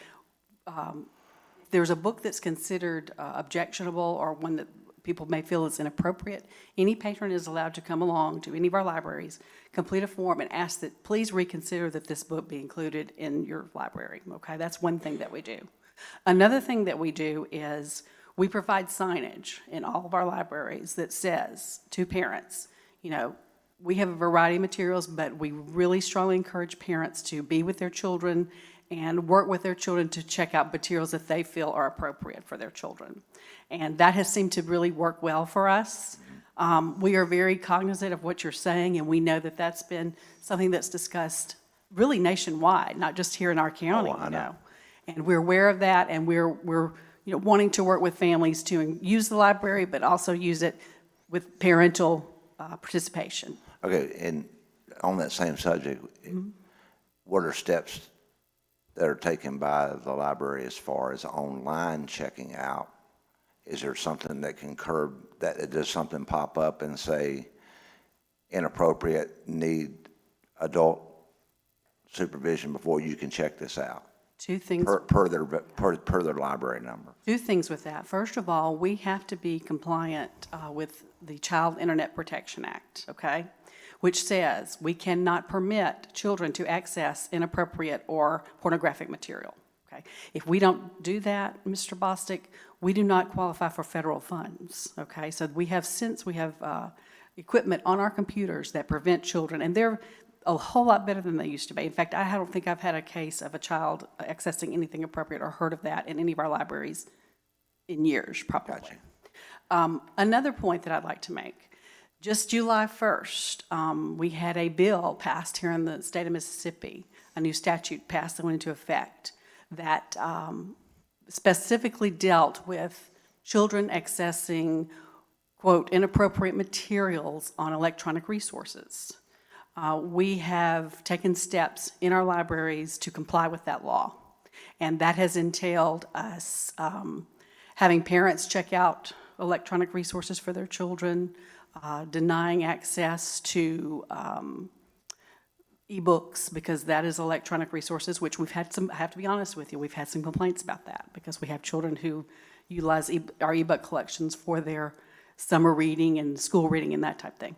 if there's a book that's considered objectionable or one that people may feel is inappropriate, any patron is allowed to come along to any of our libraries, complete a form, and ask that please reconsider that this book be included in your library, okay? That's one thing that we do. Another thing that we do is we provide signage in all of our libraries that says to parents, you know, we have a variety of materials, but we really strongly encourage parents to be with their children and work with their children to check out materials that they feel are appropriate for their children. And that has seemed to really work well for us. We are very cognizant of what you're saying, and we know that that's been something that's discussed really nationwide, not just here in our county, I know. And we're aware of that, and we're wanting to work with families to use the library, but also use it with parental participation. Okay, and on that same subject, what are steps that are taken by the library as far as online checking out? Is there something that can curb that? Does something pop up and say inappropriate, need adult supervision before you can check this out? Two things. Per their library number. Two things with that. First of all, we have to be compliant with the Child Internet Protection Act, okay? Which says we cannot permit children to access inappropriate or pornographic material, okay? If we don't do that, Mr. Bostic, we do not qualify for federal funds, okay? So we have equipment on our computers that prevent children, and they're a whole lot better than they used to be. In fact, I don't think I've had a case of a child accessing anything appropriate or heard of that in any of our libraries in years, probably. Gotcha. Another point that I'd like to make, just July 1st, we had a bill passed here in the state of Mississippi, a new statute passed that went into effect that specifically dealt with children accessing, quote, inappropriate materials on electronic resources. We have taken steps in our libraries to comply with that law, and that has entailed us having parents check out electronic resources for their children, denying access to e-books, because that is electronic resources, which we've had some, I have to be honest with you, we've had some complaints about that, because we have children who utilize our e-book collections for their summer reading and school reading and that type of thing.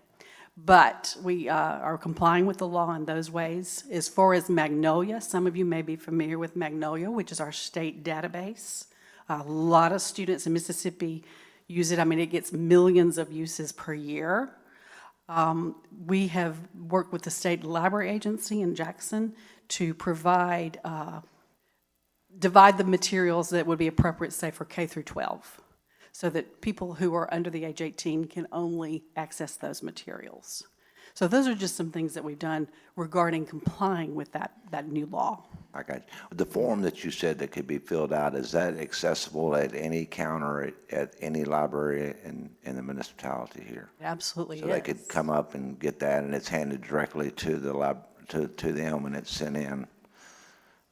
But we are complying with the law in those ways. As far as Magnolia, some of you may be familiar with Magnolia, which is our state database. A lot of students in Mississippi use it. I mean, it gets millions of uses per year. We have worked with the state library agency in Jackson to provide, divide the materials that would be appropriate, say, for K through 12. So that people who are under the age 18 can only access those materials. So those are just some things that we've done regarding complying with that new law. I got you. The form that you said that could be filled out, is that accessible at any counter at any library in the municipality here? It absolutely is. So they could come up and get that, and it's handed directly to the to them, and it's sent in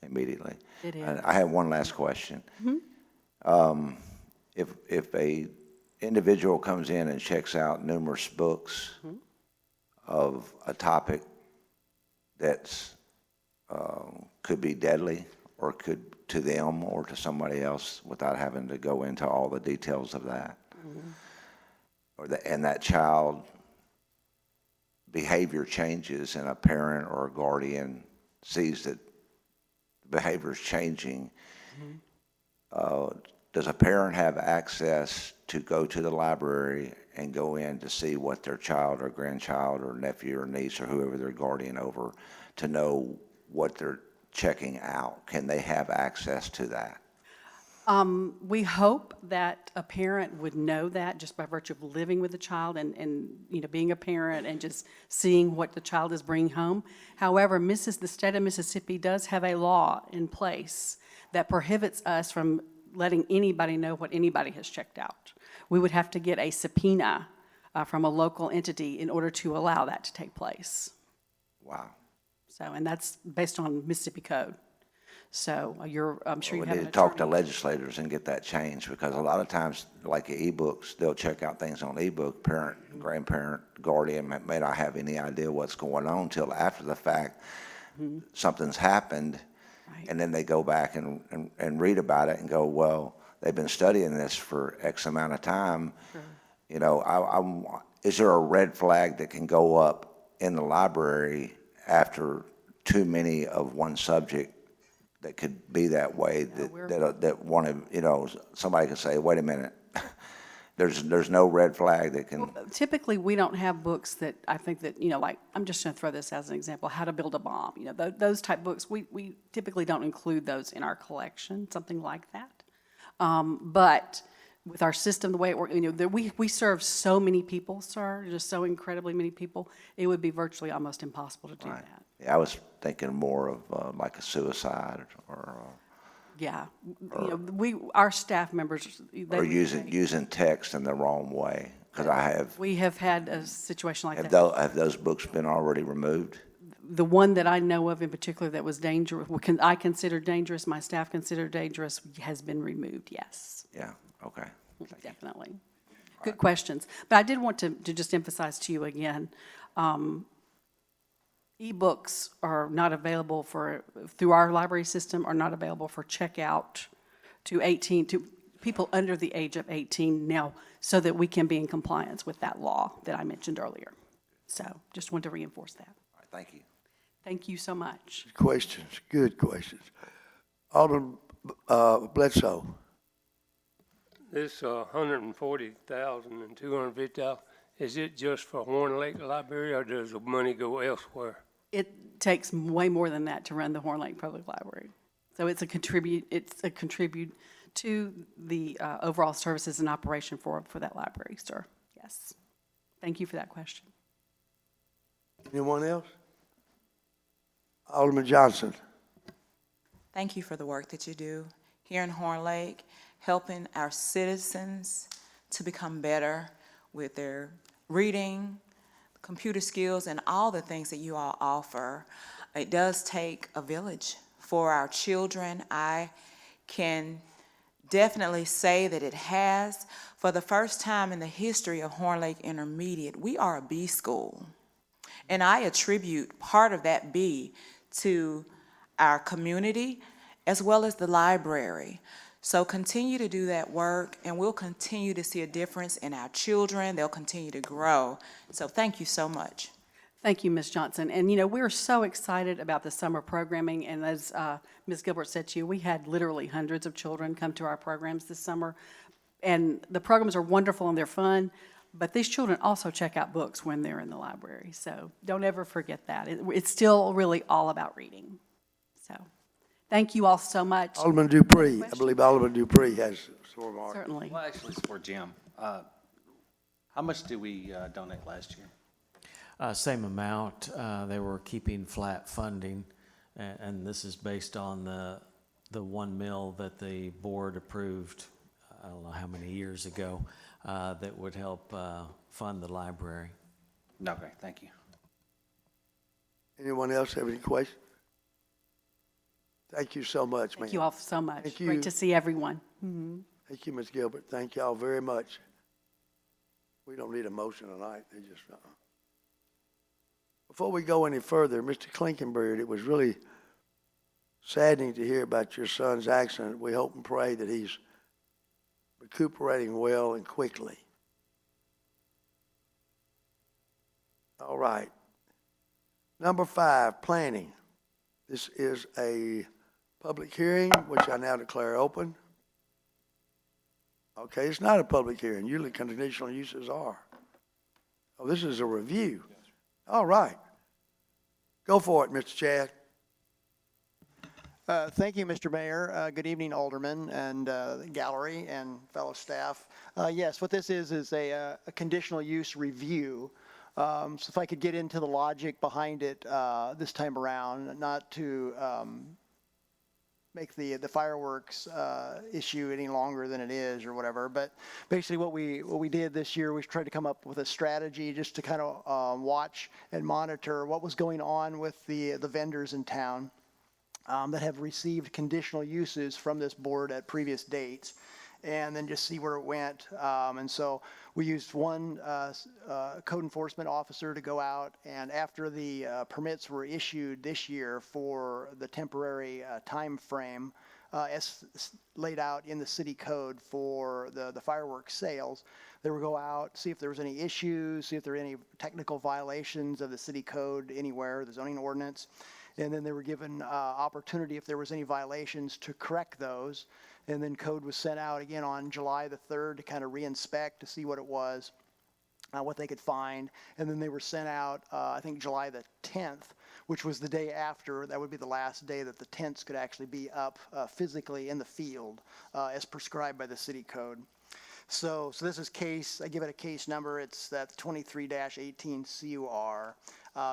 immediately. It is. And I have one last question. If a individual comes in and checks out numerous books of a topic that's could be deadly, or could to them or to somebody else, without having to go into all the details of that, and that child behavior changes, and a parent or a guardian sees that behavior is changing, does a parent have access to go to the library and go in to see what their child or grandchild or nephew or niece or whoever they're guardian over, to know what checking out? Can they have access to that? We hope that a parent would know that just by virtue of living with the child and being a parent and just seeing what the child is bringing home. However, the state of Mississippi does have a law in place that prohibits us from letting anybody know what anybody has checked out. We would have to get a subpoena from a local entity in order to allow that to take place. Wow. So, and that's based on Mississippi code. So I'm sure you We have need an to talk to attorney. legislators and get that changed, because a lot of times, like ebooks, they'll check out things on ebook. Parent, grandparent, guardian may not have any idea what's going on till after the fact. Something's happened, and then they go back and read about it and go, well, they've been studying this for X amount of time. Sure. You know, is there a red flag that can go up in the library after too many of one subject that could be that way, that want to, you know, somebody could say, wait a minute, there's no red flag that can. Well, typically, we don't have books that I think that, like, I'm just going to throw this as an example, How to Build a Bomb. Those type books, we typically don't include those in our collection, something like that. But with our system, the way it works, we serve so many people, sir, just so incredibly many people, it would be virtually almost impossible to do that. Yeah, I was thinking more of like a suicide or. Yeah, our staff members. Or using text in the wrong way, because We have had a situation like that. Have those books been already removed? The one that I know of in particular that was dangerous, I consider dangerous, my staff considered dangerous, has been removed, yes. Yeah, okay. Definitely. Good questions. But I did want to just emphasize to you again, ebooks are not available through our library system, are not available for checkout to people under the age of 18 now, so that we can be in compliance with that law that I mentioned earlier. So just wanted to reinforce that. All right, thank you. Thank you so much. Questions, good questions. Alderman Bledsoe. This 140,000 and 250,000, is it just for Horn Lake Library, or does the money go elsewhere? It takes way more than that to run the Horn Lake Public Library. So it's a contribute to the overall services and operation for that library, sir. Yes. Thank you for that question. Anyone else? Alderman Johnson. Thank you for the work that you do here in Horn Lake, helping our citizens to become better with their reading, computer skills, and all the things that you all offer. It does take a village for our children. I can definitely say that it has. For the first time in the history of Horn Lake Intermediate, we are a B school. And I attribute part of that B to our community as well as the library. So continue to do that work, and we'll continue to see a difference in our children. They'll continue to grow. So thank you so much. Thank you, Ms. Johnson. And, we're so excited about the summer programming. And as Ms. Gilbert said to you, we had literally hundreds of children come to our programs this summer. And the programs are wonderful and they're fun, but these children also check out books when they're in the library. So don't ever forget that. It's still really all about reading. So thank you all so much. Alderman Dupree. I believe Alderman Dupree has some remarks. Certainly. Well, actually, it's for Jim. How much did we donate last year? Same amount. They were keeping flat funding, and this is based on the 1 mil that the board approved, I don't know how many years ago, that would help fund the library. Okay, thank you. Anyone else have any questions? Thank you so much, ma'am. Thank you all so much. Thank you. Great to see everyone. Mm-hmm. Thank you, Ms. Gilbert. Thank y'all very much. We don't need a motion tonight. They just. Before we go any further, Mr. Klinkenbeard, it was really saddening to hear about your son's accident. We hope and pray that he's recuperating well and quickly. All right. Number 5, planning. This is a public hearing, which I now declare open. Okay, it's not a public hearing. Usually conditional uses are. Oh, this is a review. All right. Go for it, Mr. Chad. Thank you, Mr. Mayor. Good evening, Alderman and gallery and fellow staff. Yes, what this is a conditional use review. So if I could get into the logic behind it this time around, not to make the fireworks issue any longer than it is or whatever, but basically what we did this year was tried to come up with a strategy just to kind of watch and monitor what was going on with the vendors in town. That have received conditional uses from this board at previous dates, and then just see where it went. And so we used one code enforcement officer to go out, and after the permits were issued this year for the temporary time frame as laid out in the city code for the fireworks sales, they would go out, see if there was any issues, see if there were any technical violations of the city code anywhere, the zoning ordinance. And then they were given opportunity if there was any violations to correct those. And then code was sent out again on July the 3rd to kind of re-inspect to see what it was, what they could find. And then they were sent out, I think July the 10th, which was the day after. That would be the last day that the tents could actually be up physically in the field as prescribed by the city code. So this is case, I give it a case number, it's that 23-18 CUR.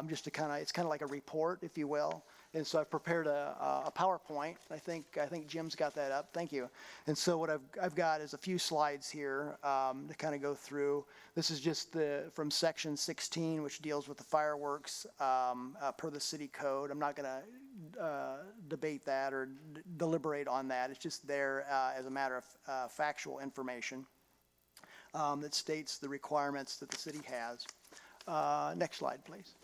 Just to it's kind of like a report, if you will. And so I've prepared a PowerPoint. I think Jim's got that up. Thank you. And so what I've got is a few slides here to kind of go through. This is just from section 16, which deals with the fireworks per the city code. I'm not going to debate that or deliberate on that. It's just there as a matter of factual information that states the requirements that the city has. Next slide, please.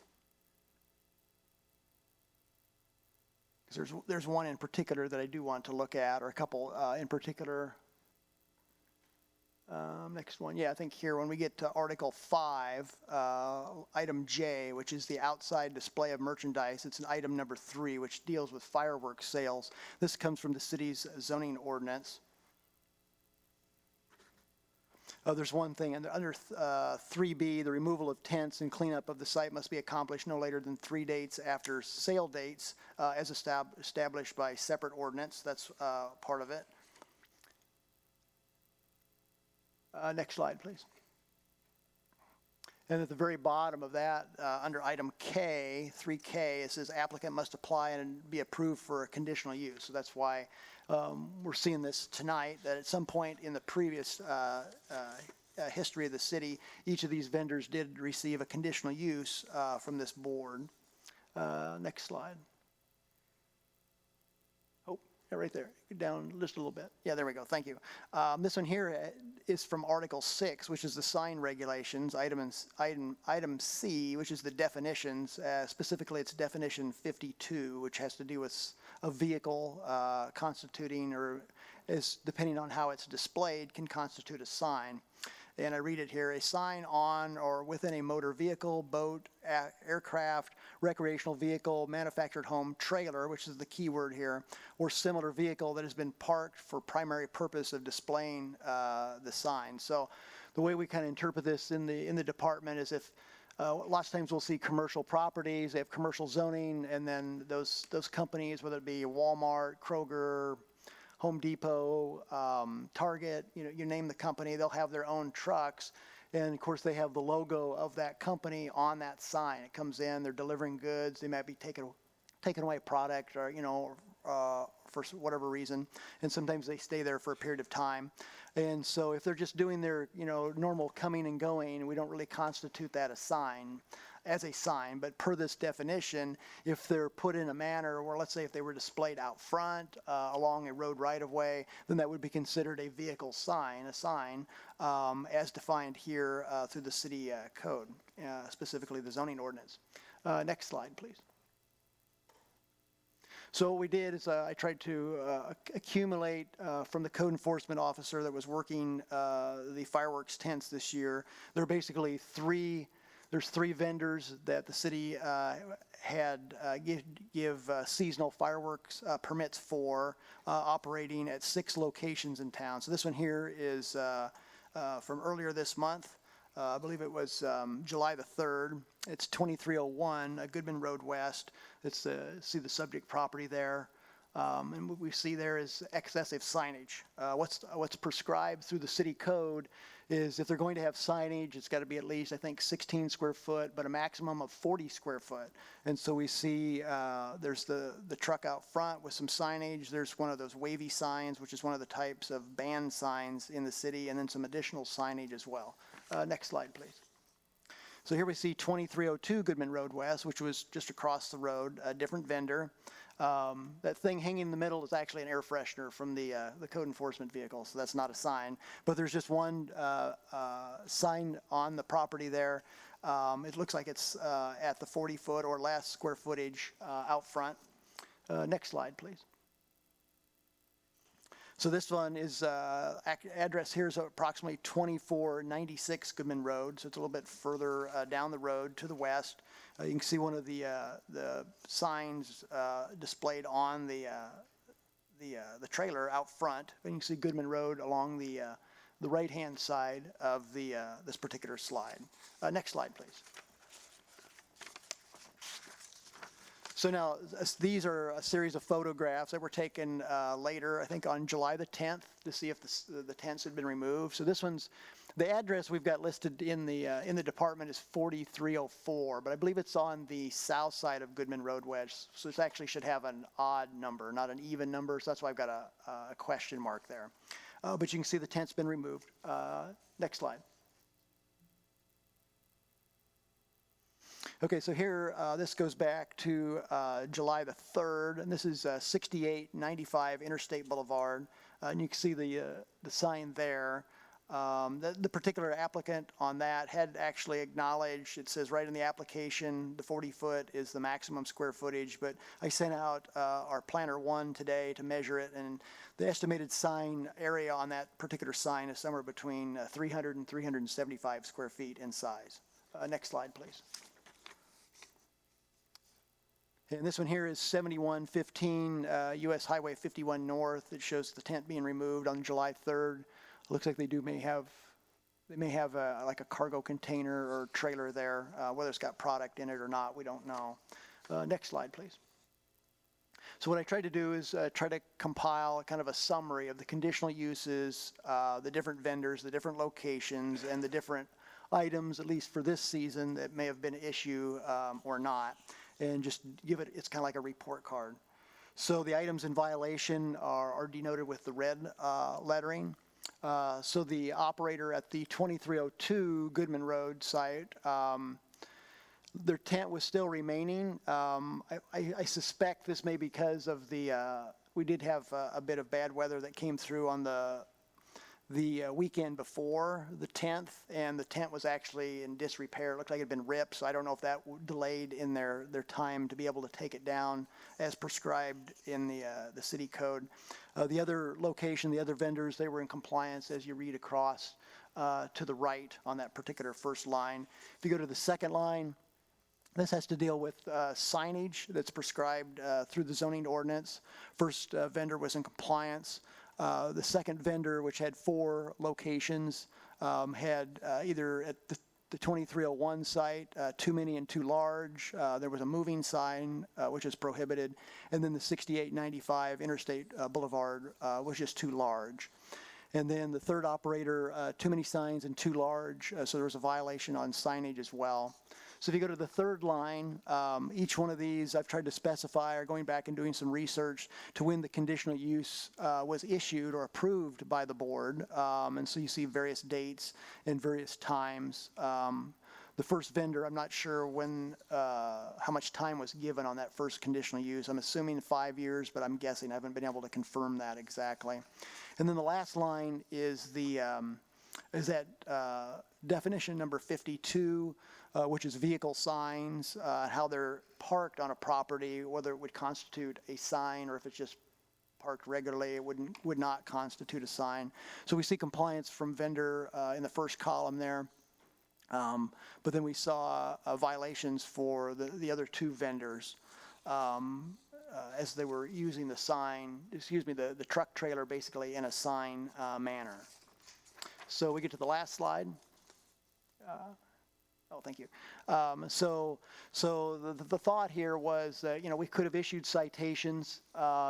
There's one in particular that I do want to look at, or a couple in particular. Next one, yeah, I think here when we get to Article 5, item J, which is the outside display of merchandise, it's an item number 3, which deals with fireworks sales. This comes from the city's zoning ordinance. There's one thing under 3B, the removal of tents and cleanup of the site must be accomplished no later than 3 dates after sale dates as established by separate ordinance. That's part of it. Next slide, please. And at the very bottom of that, under item K, 3K, it says applicant must apply and be approved for a conditional use. So that's why we're seeing this tonight, that at some point in the previous history of the city, each of these vendors did receive a conditional use from this board. Next slide. Oh, yeah, right there. Down just a little bit. Yeah, there we go. Thank you. This one here is from Article 6, which is the sign regulations, item C, which is the definitions. Specifically, it's definition 52, which has to do with a vehicle constituting, or is depending on how it's displayed, can constitute a sign. And I read it here: a sign on or within a motor vehicle, boat, aircraft, recreational vehicle, manufactured home, trailer, which is the key word here, or similar vehicle that has been parked for primary purpose of displaying the sign. So the way we kind of interpret this in the department is if lots of times we'll see commercial properties, they have commercial zoning, and then those companies, whether it be Walmart, Kroger, Home Depot, Target, you name the company, they'll have their own trucks. And of course they have the logo of that company on that sign. It comes in, they're delivering goods, they might be taking away product, or, for whatever reason. And sometimes they stay there for a period of time. And so if they're just doing their, normal coming and going, we don't really constitute that as a sign. But per this definition, if they're put in a manner, or let's say if they were displayed out front along a road right-of-way, then that would be considered a vehicle sign, as defined here through the city code, specifically the zoning ordinance. Next slide, please. So what we did is I tried to accumulate from the code enforcement officer that was working the fireworks tents this year. There are basically there's three vendors that the city had give seasonal fireworks permits for, operating at 6 locations in town. So this one here is from earlier this month. I believe it was July the 3rd. It's 2301 Goodman Road West. It's see the subject property there. And what we see there is excessive signage. What's prescribed through the city code is if they're going to have signage, it's got to be at least, I think, 16 square foot, but a maximum of 40 square foot. And so we see there's the truck out front with some signage. There's one of those wavy signs, which is one of the types of band signs in the city, and then some additional signage as well. Next slide, please. So here we see 2302 Goodman Road West, which was just across the road, a different vendor. That thing hanging in the middle is actually an air freshener from the code enforcement vehicle, so that's not a sign. But there's just one sign on the property there. It looks like it's at the 40-foot or less square footage out front. Next slide, please. So this one is, address here is approximately 2496 Goodman Road, so it's a little bit further down the road to the west. You can see one of the signs displayed on the trailer out front. And you can see Goodman Road along the right-hand side of this particular slide. Next slide, please. So now, these are a series of photographs that were taken later, I think on July the 10th, to see if the tents had been removed. So this one's, the address we've got listed in the department is 4304, but I believe it's on the south side of Goodman Road West. So this actually should have an odd number, not an even number, so that's why I've got a question mark there. But you can see the tent's been removed. Next slide. Okay, so here, this goes back to July the 3rd, and this is 6895 Interstate Boulevard. And you can see the sign there. The particular applicant on that had actually acknowledged, it says right in the application, the 40-foot is the maximum square footage, but I sent out our planner 1 today to measure it, and the estimated sign area on that particular sign is somewhere between 300 and 375 square feet in size. Next slide, please. And this one here is 7115 US Highway 51 North. It shows the tent being removed on July 3rd. Looks like they may have like a cargo container or trailer there. Whether it's got product in it or not, we don't know. Next slide, please. So what I tried to do is try to compile kind of a summary of the conditional uses, the different vendors, the different locations, and the different items, at least for this season, that may have been an issue or not. And just give it, it's kind of like a report card. So the items in violation are denoted with the red lettering. So the operator at the 2302 Goodman Road site, their tent was still remaining. I suspect this may be because of we did have a bit of bad weather that came through on the weekend before the 10th, and the tent was actually in disrepair. It looked like it had been ripped, so I don't know if that delayed in their time to be able to take it down as prescribed in the city code. The other location, the other vendors, they were in compliance as you read across to the right on that particular first line. If you go to the second line, this has to deal with signage that's prescribed through the zoning ordinance. First vendor was in compliance. The second vendor, which had 4 locations, had either at the 2301 site, too many and too large. There was a moving sign, which is prohibited. And then the 6895 Interstate Boulevard was just too large. And then the third operator, too many signs and too large, so there was a violation on signage as well. So if you go to the third line, each one of these I've tried to specify, or going back and doing some research to when the conditional use was issued or approved by the board. And so you see various dates and various times. The first vendor, I'm not sure when, how much time was given on that first conditional use. I'm assuming 5 years, but I'm guessing. I haven't been able to confirm that exactly. And then the last line is that definition number 52, which is vehicle signs, how they're parked on a property, whether it would constitute a sign or if it's just parked regularly, it would not constitute a sign. So we see compliance from vendor in the first column there. But then we saw violations for the other 2 vendors as they were using the sign, the truck trailer basically in a sign manner. So we get to the last slide. Oh, thank you. So the thought here was that, we could have issued citations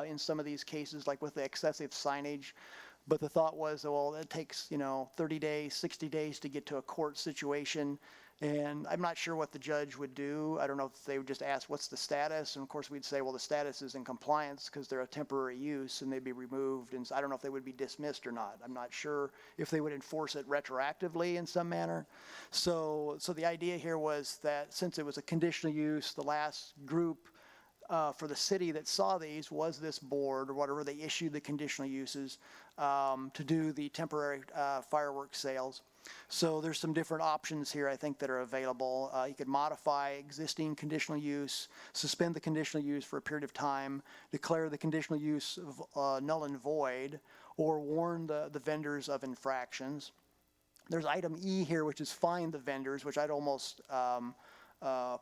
in some of these cases, like with the excessive signage. But the thought was, well, it takes, 30 days, 60 days to get to a court situation. And I'm not sure what the judge would do. I don't know if they would just ask, what's the status? And of course, we'd say, well, the status is in compliance because they're a temporary use and they'd be removed. And so I don't know if they would be dismissed or not. I'm not sure if they would enforce it retroactively in some manner. So the idea here was that since it was a conditional use, the last group for the city that saw these was this board or whatever, they issued the conditional uses to do the temporary fireworks sales. So there's some different options here, I think, that are available. You could modify existing conditional use, suspend the conditional use for a period of time, declare the conditional use null and void, or warn the vendors of infractions. There's item E here, which is fine the vendors, which I'd almost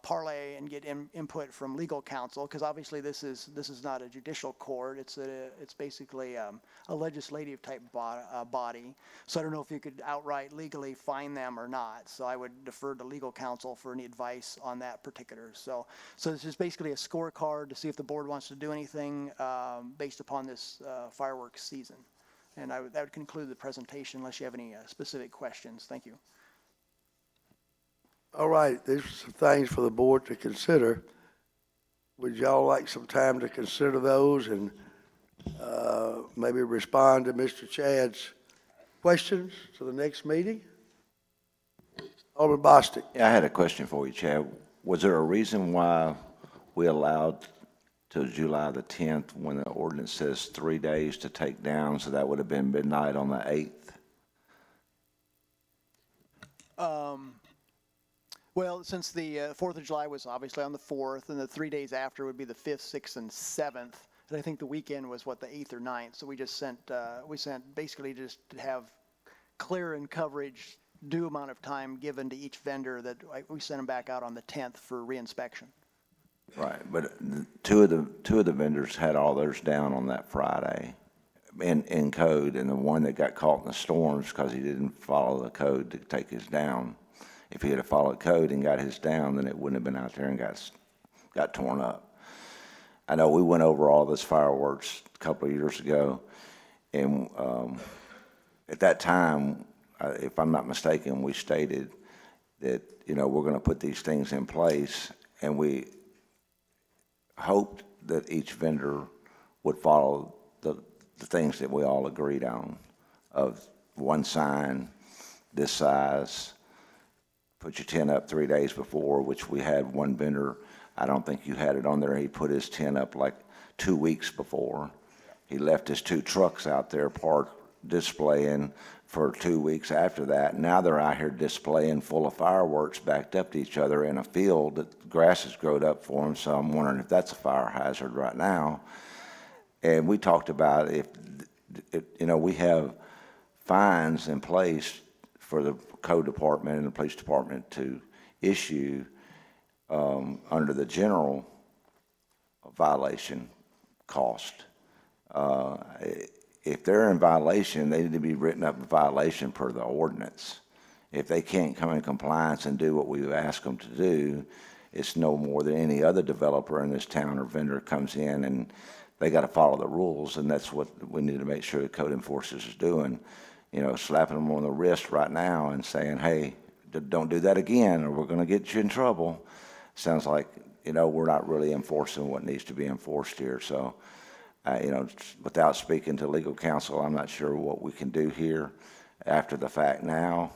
parlay and get input from legal counsel, because obviously this is not a judicial court. It's basically a legislative type body. So I don't know if you could outright legally fine them or not. So I would defer to legal counsel for any advice on that particular. So this is basically a scorecard to see if the board wants to do anything based upon this fireworks season. And that would conclude the presentation unless you have any specific questions. Thank you. All right, these are some things for the board to consider. Would y'all like some time to consider those and maybe respond to Mr. Chad's questions to the next meeting? Alderman Bostic. Yeah, I had a question for you, Chad. Was there a reason why we allowed till July the 10th when the ordinance says 3 days to take down, so that would have been midnight on the 8th? Well, since the 4th of July was obviously on the 4th, and the 3 days after would be the 5th, 6th, and 7th, and I think the weekend was, the 8th or 9th, so we just sent basically just to have clear and coverage, due amount of time given to each vendor that we sent them back out on the 10th for reinspection. Right, but two of the vendors had all theirs down on that Friday in code, and the one that got caught in the storms because he didn't follow the code to take his down. If he had followed code and got his down, then it wouldn't have been out there and got torn up. I know we went over all this fireworks a couple of years ago, and at that time, if I'm not mistaken, we stated that, we're going to put these things in place, and we hoped that each vendor would follow the things that we all agreed on, of one sign, this size, put your tent up 3 days before, which we had one vendor. I don't think you had it on there. He put his tent up like 2 weeks before. He left his 2 trucks out there parked displaying for 2 weeks after that. Now they're out here displaying full of fireworks backed up to each other in a field that grass has grown up for them. So I'm wondering if that's a fire hazard right now. And we talked about if we have fines in place for the code department and the police department to issue under the general violation cost. If they're in violation, they need to be written up in violation per the ordinance. If they can't come in compliance and do what we've asked them to do, it's no more than any other developer in this town or vendor comes in, and they got to follow the rules, and that's what we need to make sure the code enforcers is doing. Slapping them on the wrist right now and saying, hey, don't do that again or we're going to get you in trouble. Sounds like, we're not really enforcing what needs to be enforced here. So, without speaking to legal counsel, I'm not sure what we can do here after the fact now,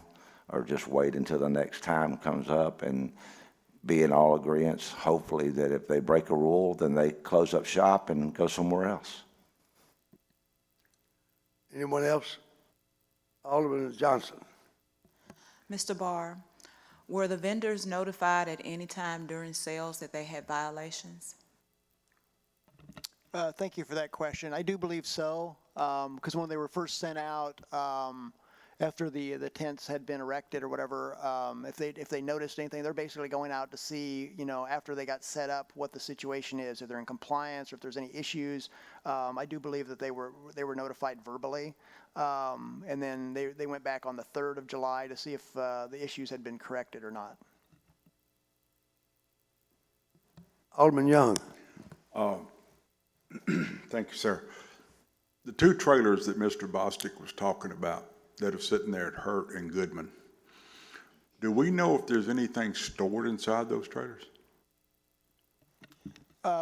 or just wait until the next time comes up and be in all agreement, hopefully, that if they break a rule, then they close up shop and go somewhere else. Anyone else? Alderman Johnson. Mr. Barr, were the vendors notified at any time during sales that they had violations? Thank you for that question. I do believe so, because when they were first sent out, after the tents had been erected or whatever, if they noticed anything, they're basically going out to see, after they got set up, what the situation is, if they're in compliance or if there's any issues. I do believe that they were notified verbally, and then they went back on the 3rd of July to see if the issues had been corrected or not. Alderman Young. Thank you, sir. The two trailers that Mr. Bostic was talking about that are sitting there at Hurt and Goodman, do we know if there's anything stored inside those trailers?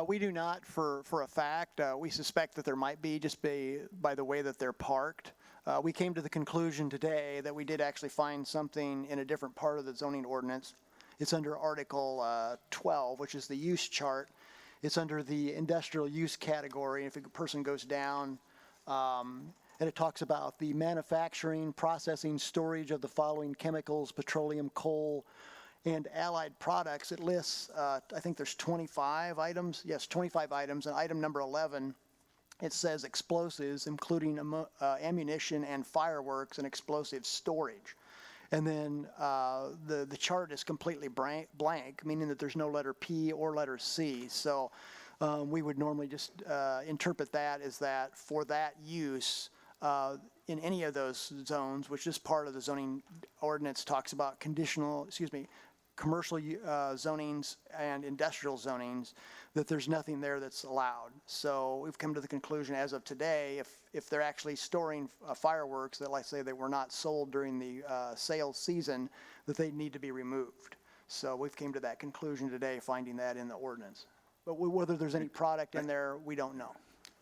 We do not for a fact. We suspect that there might be just by the way that they're parked. We came to the conclusion today that we did actually find something in a different part of the zoning ordinance. It's under Article 12, which is the use chart. It's under the industrial use category. If a person goes down, and it talks about the manufacturing, processing, storage of the following chemicals, petroleum, coal, and allied products. It lists, I think there's 25 items. Yes, 25 items. And item number 11, it says explosives, including ammunition and fireworks and explosive storage. And then the chart is completely blank, meaning that there's no letter P or letter C. So we would normally just interpret that as that for that use in any of those zones, which is part of the zoning ordinance, talks about commercial zonings and industrial zonings, that there's nothing there that's allowed. So we've come to the conclusion as of today, if they're actually storing fireworks that, like say, they were not sold during the sales season, that they need to be removed. So we've came to that conclusion today, finding that in the ordinance. But whether there's any product in there, we don't know.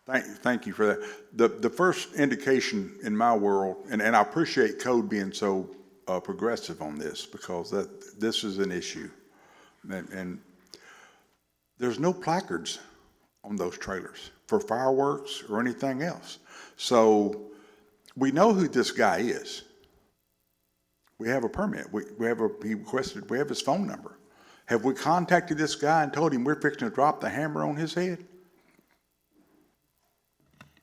Thank you for that. The first indication in my world, and I appreciate code being so progressive on this, because this is an issue. And there's no placards on those trailers for fireworks or anything else. So we know who this guy is. We have a permit. He requested, we have his phone number. Have we contacted this guy and told him we're fixing to drop the hammer on his head?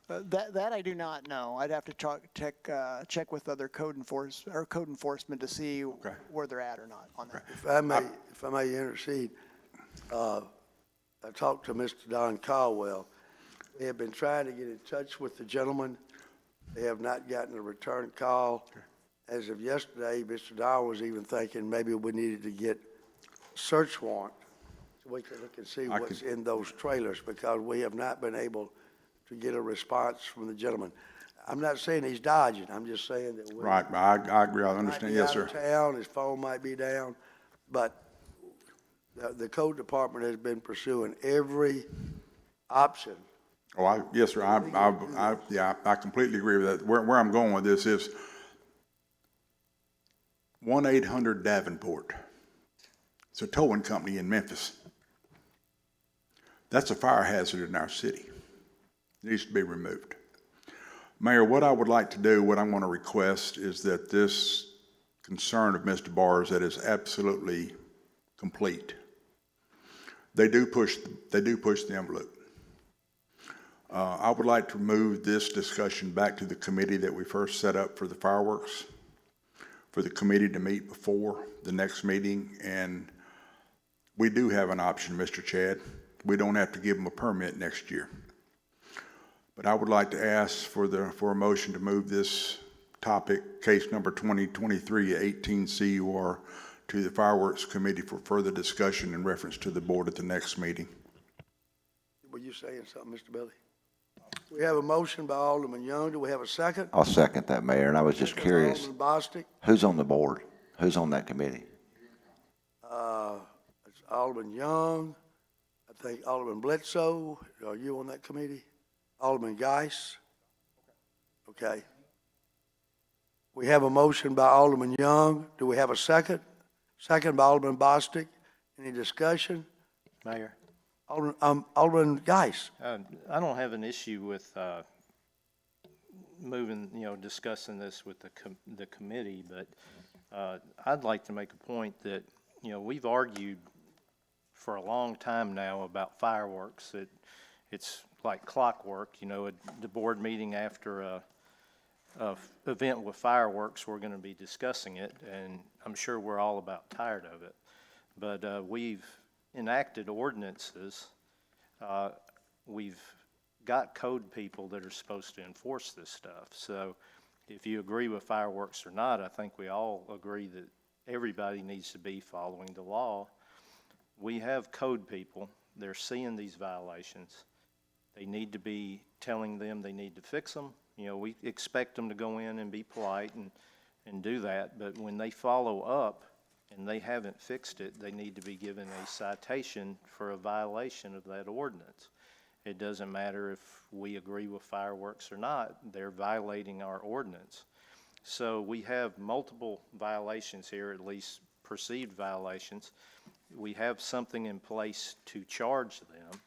That I do not know. I'd have to check with other code enforcement to see where they're at or not on that. If I may intercede, I talked to Mr. Don Caldwell. They have been trying to get in touch with the gentleman. They have not gotten a return call. As of yesterday, Mr. Dow was even thinking maybe we needed to get a search warrant so we can look and see what's in those trailers, because we have not been able to get a response from the gentleman. I'm not saying he's dodging. I'm just saying that we Right, I agree. I understand. Yes, sir. might be out of town, his phone might be down, but the code department has been pursuing every option. Oh, yes, sir. I completely agree with that. Where I'm going with this is 1-800 Davenport. It's a towing company in Memphis. That's a fire hazard in our city. It needs to be removed. Mayor, what I would like to do, what I'm going to request, is that this concern of Mr. Barr's that is absolutely complete. They do push the envelope. I would like to move this discussion back to the committee that we first set up for the fireworks, for the committee to meet before the next meeting. And we do have an option, Mr. Chad. We don't have to give them a permit next year. But I would like to ask for a motion to move this topic, case number 2023-18 CUR, to the Fireworks Committee for further discussion in reference to the board at the next meeting. Were you saying something, Mr. Billy? We have a motion by Alderman Young. Do we have a second? I'll second that, Mayor, and I was just curious, Alderman Bostic. who's on the board? Who's on that committee? It's Alderman Young. I think Alderman Bledsoe. Are you on that committee? Alderman Geis? Okay. We have a motion by Alderman Young. Do we have a second? Second by Alderman Bostic. Any discussion? Mayor, Alderman Geis. I don't have an issue with moving, discussing this with the committee, but I'd like to make a point that, we've argued for a long time now about fireworks. It's like clockwork, the board meeting after a event with fireworks, we're going to be discussing it, and I'm sure we're all about tired of it. But we've enacted ordinances. We've got code people that are supposed to enforce this stuff. So if you agree with fireworks or not, I think we all agree that everybody needs to be following the law. We have code people they're seeing these violations, they need to be telling them they need to fix them. You know, we expect them to go in and be polite and do that, but when they follow up and they haven't fixed it, they need to be given a citation for a violation of that ordinance. It doesn't matter if we agree with fireworks or not, they're violating our ordinance. So we have multiple violations here, at least perceived violations. We have something in place to charge them.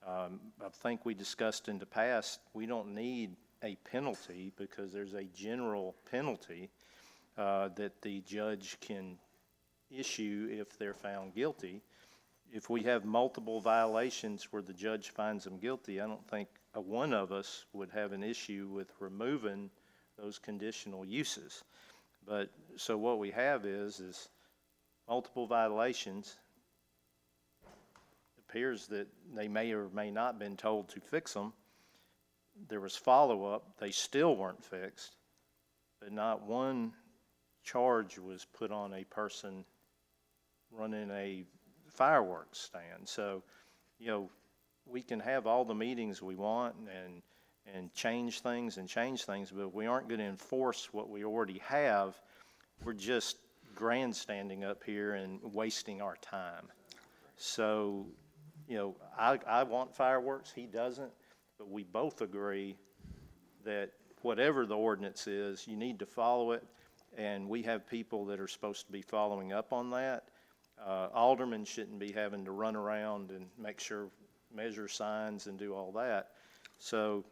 I think we discussed in the past, we don't need a penalty because there's a general penalty that the judge can issue if they're found guilty. If we have multiple violations where the judge finds them guilty, I don't think one of us would have an issue with removing those conditional uses. But, so what we have is multiple violations. It appears that they may or may not have been told to fix them. There was follow-up, they still weren't fixed, but not one charge was put on a person running a fireworks stand. So, you know, we can have all the meetings we want and change things, but we aren't going to enforce what we already have. We're just grandstanding up here and wasting our time. So, you know, I want fireworks, he doesn't, but we both agree that whatever the ordinance is, you need to follow it, and we have people that are supposed to be following up on that. Aldermen shouldn't be having to run around and make sure, measure signs and do all that. So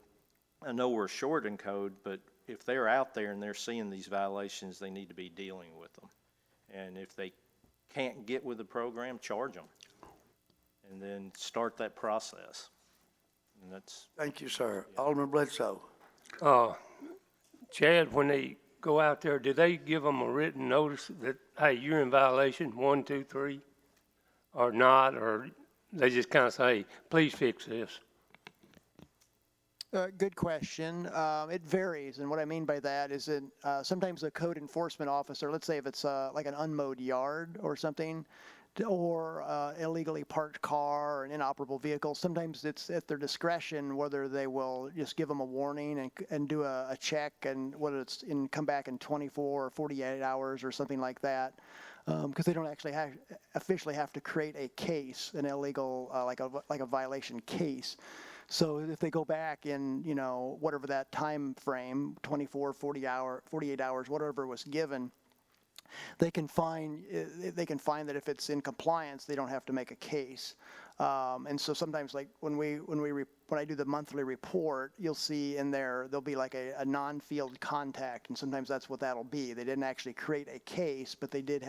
I know we're short in code, but if they're out there and they're seeing these violations, they need to be dealing with them. And if they can't get with the program, charge them. And then start that process. And that's. Thank you, sir. Alderman Bledsoe. Chad, when they go out there, do they give them a written notice that, hey, you're in violation, 1, 2, 3, or not? Or they just kind of say, please fix this? Good question. It varies, and what I mean by that is that sometimes a code enforcement officer, let's say if it's like an unmowed yard or something, or illegally parked car or an inoperable vehicle, sometimes it's at their discretion whether they will just give them a warning and do a check, and whether it's come back in 24 or 48 hours or something like that, because they don't actually officially have to create a case, an illegal, like a violation case. So if they go back in, you know, whatever that time frame, 24, 48 hours, whatever was given, they can find that if it's in compliance, they don't have to make a case. And so sometimes, like when I do the monthly report, you'll see in there'll be like a non-field contact, and sometimes that's what that'll be. They didn't actually create a case, but they did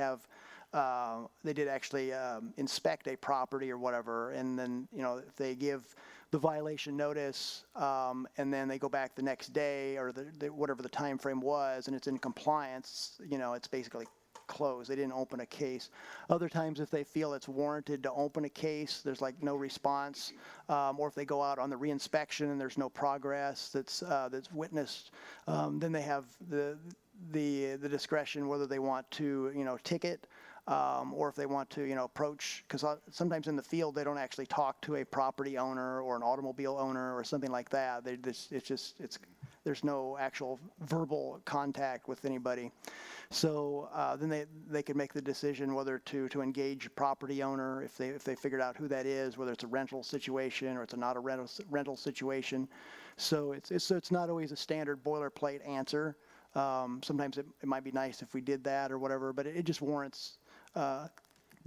actually inspect a property or whatever, and then, you know, if they give the violation notice, and then they go back the next day or whatever the time frame was, and it's in compliance, you know, it's basically closed. They didn't open a case. Other times, if they feel it's warranted to open a case, there's like no response, or if they go out on the reinspection and there's no progress that's witnessed, then they have the discretion whether they want to, you know, ticket, or if they want to, you know, approach, because sometimes in the field they don't actually talk to a property owner or an automobile owner or something like that. There's no actual verbal contact with anybody. So then they could make the decision whether to engage a property owner if they figured out who that is, whether it's a rental situation or it's not a rental situation. So it's not always a standard boilerplate answer. Sometimes it might be nice if we did that or whatever, but it just warrants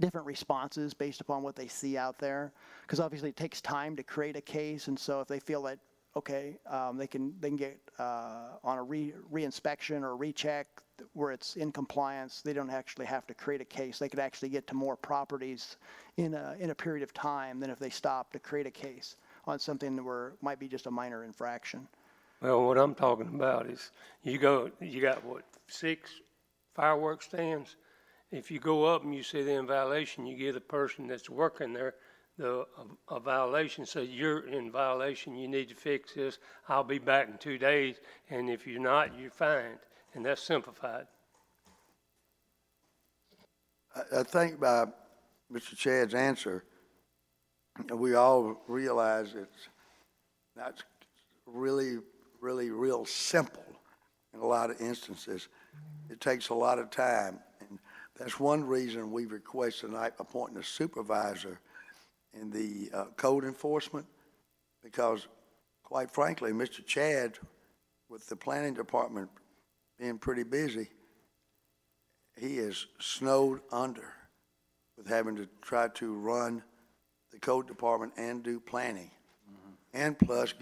different responses based upon what they see out there, because obviously it takes time to create a case, and so if they feel that they can get on a reinspection or a recheck where it's in compliance, they don't actually have to create a case. They could actually get to more properties in a period of time than if they stop to create a case on something that might be just a minor infraction. Well, what I'm talking about is you got what, 6 fireworks stands? If you go up and you see they're in violation, you give the person that's working there a violation, say you're in violation, you need to fix this, I'll be back in 2 days, and if you're not, you're fined, and that's simplified. I think by Mr. Chad's answer, we all realize that's really, really real simple in a lot of instances. It takes a lot of time, and that's one reason we request tonight appointing a supervisor in the code enforcement, because quite frankly, Mr. Chad, with the planning department being pretty busy, he is snowed under with having to try to run the code department and do planning. And plus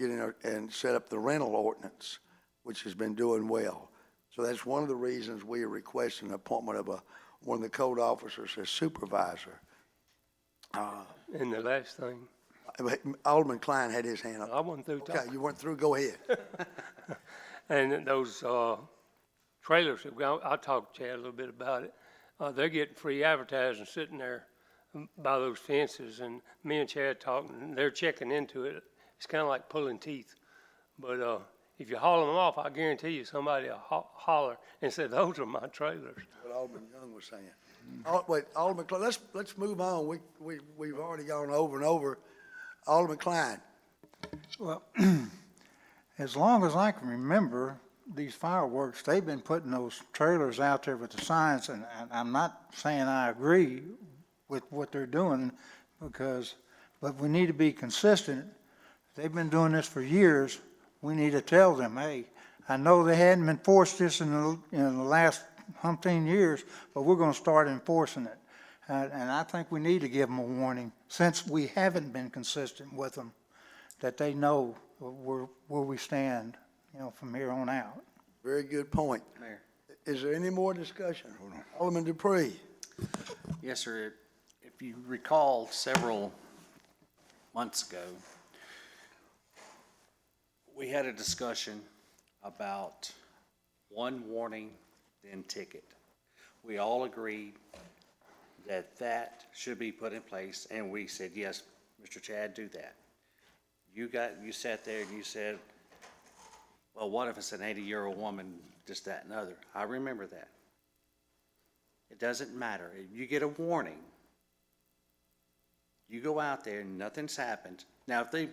and set up the rental ordinance, which has been doing well. So that's one of the reasons we are requesting the appointment of one of the code officers as supervisor. And the last thing, Alderman Klein had his hand up. I went through Okay, talking. you went through, go ahead. And those trailers, I talked to Chad a little bit about it. They're getting free advertising sitting there by those fences, and me and Chad talking, and they're checking into it. It's kind of like pulling teeth. But if you haul them off, I guarantee you somebody will holler and say, "Those are my trailers." What Alderman Young was saying. Wait, Alderman Klein, let's move on. We've already gone over and over. Alderman Klein. Well, as long as I can remember, these fireworks, they've been putting those trailers out there with the signs, and I'm not saying I agree with what they're doing, but we need to be consistent. They've been doing this for years. We need to tell them, hey, I know they hadn't enforced this in the last umpteen years, but we're going to start enforcing it. And I think we need to give them a warning, since we haven't been consistent with them, that they know where we stand, from here on out. Very good point. Mayor. Is there any more discussion? Alderman Dupree. Yes, sir. If you recall, several months ago, we had a discussion about one warning, then ticket. We all agreed that should be put in place, and we said, yes, Mr. Chad, do that. You sat there and you said, well, what if it's an 80-year-old woman, this, that, and other? I remember that. It doesn't matter. If you get a warning, you go out there and nothing's happened. Now, if they,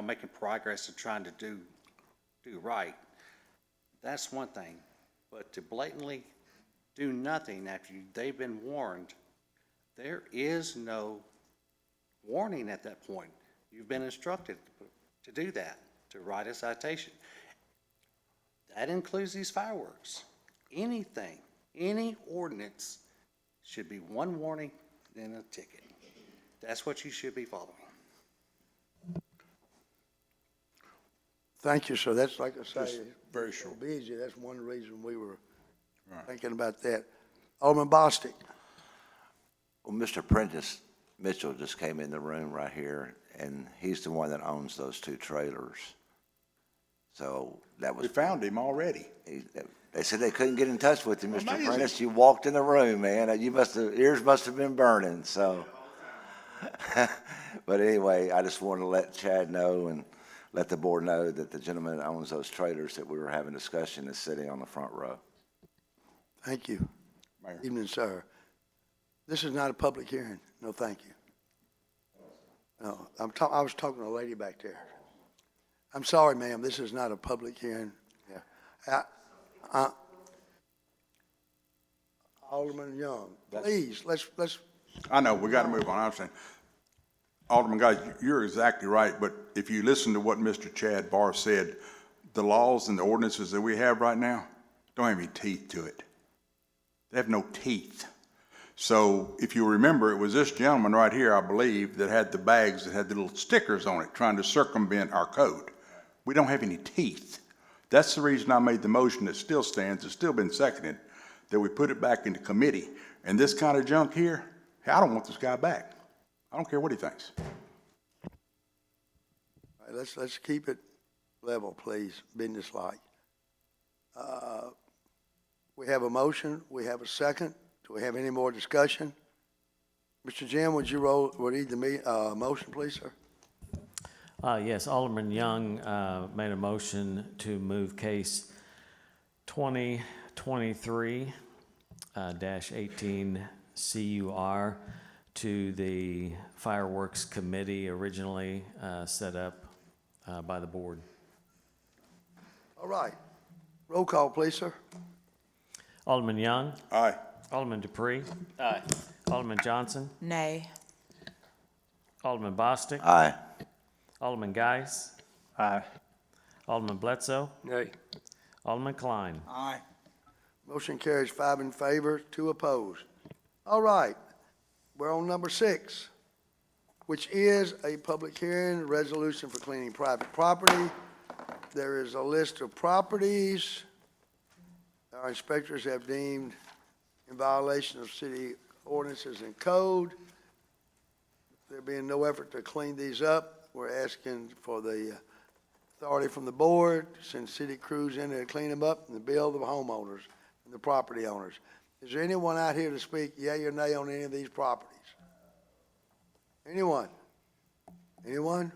making progress and trying to do right, that's one thing. But to blatantly do nothing after they've been warned, there is no warning at that point. You've been instructed to do that, to write a citation. That includes these fireworks. Anything, any ordinance should be one warning, then a ticket. That's what you should be following. Thank you, sir. That's like I say, Just very short. busy. That's one reason we were thinking about that. Alderman Bostic. Well, Mr. Prentice Mitchell just came in the room right here, and he's the one that owns those two trailers. So that was. We found him already. They said they couldn't get in touch with you, Mr. Amazing. Prentice. You walked in the room, man. Ears must have been burning, so. But anyway, I just wanted to let Chad know and let the board know that the gentleman that owns those trailers that we were having discussion is sitting on the front row. Thank you. Mayor. Evening, sir. This is not a public hearing. No, thank you. No, I was talking to a lady back there. I'm sorry, ma'am. This is not a public hearing. Yeah. Alderman Young, please, let's. I know, we got to move on. I'm saying, Alderman, guys, you're exactly right, but if you listen to what Mr. Chad Barr said, the laws and the ordinances that we have right now don't have any teeth to it. They have no teeth. So if you remember, it was this gentleman right here, I believe, that had the bags that had the little stickers on it, trying to circumvent our code. We don't have any teeth. That's the reason I made the motion that still stands, it's still been seconded, that we put it back into committee. And this kind of junk here, hey, I don't want this guy back. I don't care what he thinks. All right, let's keep it level, please, businesslike. We have a motion, we have a second. Do we have any more discussion? Mr. Jim, would you read the motion, please, sir? Yes, Alderman Young made a motion to move case 2023-18 CUR to the fireworks committee originally set up by the board. All right. Roll call, please, sir. Alderman Young. Aye. Alderman Dupree. Aye. Alderman Johnson. Nay. Alderman Bostic. Aye. Alderman Geis. Aye. Alderman Bledsoe. Nay. Alderman Klein. Aye. Motion carries 5 in favor, 2 opposed. All right, we're on number 6, which is a public hearing, resolution for cleaning private property. There is a list of properties our inspectors have deemed in violation of city ordinances and code. There being no effort to clean these up, we're asking for the authority from the board to send city crews in there to clean them up and to bill the homeowners and the property owners. Is there anyone out here to speak yea or nay on any of these properties? Anyone? Anyone?